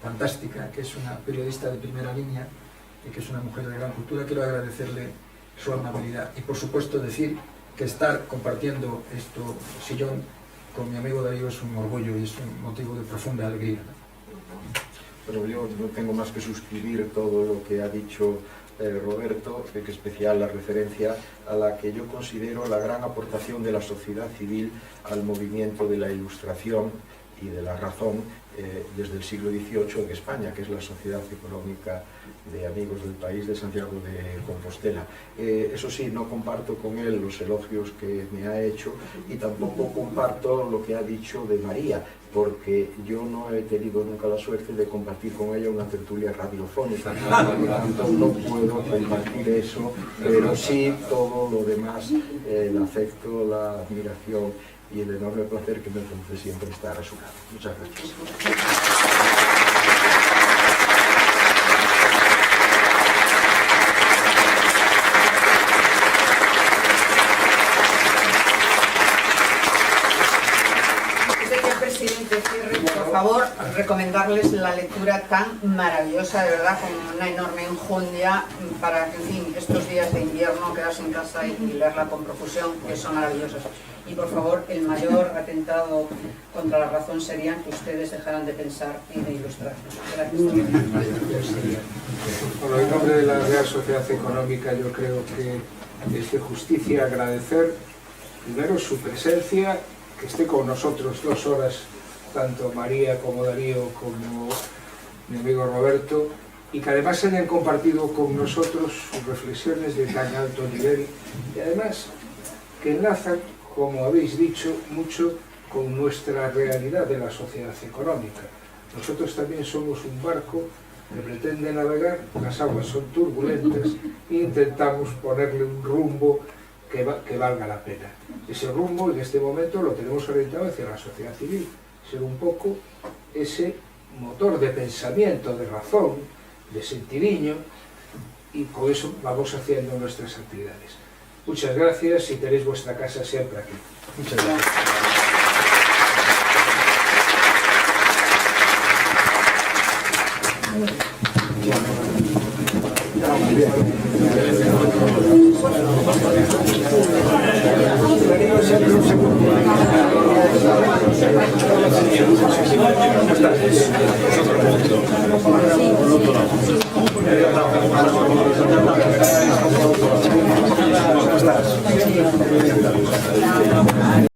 fantástica, que es una periodista de primera línea y que es una mujer de gran cultura. Quiero agradecerle su amabilidad y, por supuesto, decir que estar compartiendo este sillón con mi amigo Darío es un orgullo y es un motivo de profunda alegría. Pero yo no tengo más que suscribir todo lo que ha dicho Roberto, en especial la referencia a la que yo considero la gran aportación de la sociedad civil al movimiento de la Ilustración y de la razón desde el siglo XVIII en España, que es la Sociedad Económica de Amigos del País de Santiago de Compostela. Eso sí, no comparto con él los elogios que me ha hecho y tampoco comparto lo que ha dicho de María, porque yo no he tenido nunca la suerte de compartir con ella una tertulia radiofónica, por lo tanto no puedo compartir eso, pero sí todo lo demás, el afecto, la admiración y el enorme placer que me produce siempre estar a su lado. Muchas gracias. Por favor, recomendarles la lectura tan maravillosa, de verdad, con una enorme enjundia para, en fin, estos días de invierno, quedarse en casa y leerla con profusión, que son maravillosos. Y por favor, el mayor atentado contra la razón sería que ustedes dejaran de pensar y de ilustrar. Gracias. Bueno, en nombre de la Real Sociedad Económica, yo creo que es de justicia agradecer primero su presencia, que esté con nosotros 2 horas, tanto María como Darío como mi amigo Roberto, y que además hayan compartido con nosotros sus reflexiones de tan alto nivel y además que enlazan, como habéis dicho, mucho con nuestra realidad de la sociedad económica. Nosotros también somos un barco que pretende navegar, las aguas son turbulentas e intentamos ponerle un rumbo que valga la pena. Ese rumbo en este momento lo tenemos orientado hacia la sociedad civil, ser un poco ese motor de pensamiento, de razón, de sentiriño, y con eso vamos haciendo nuestras actividades. Muchas gracias y tenéis vuestra casa siempre aquí. Muchas gracias. Bien.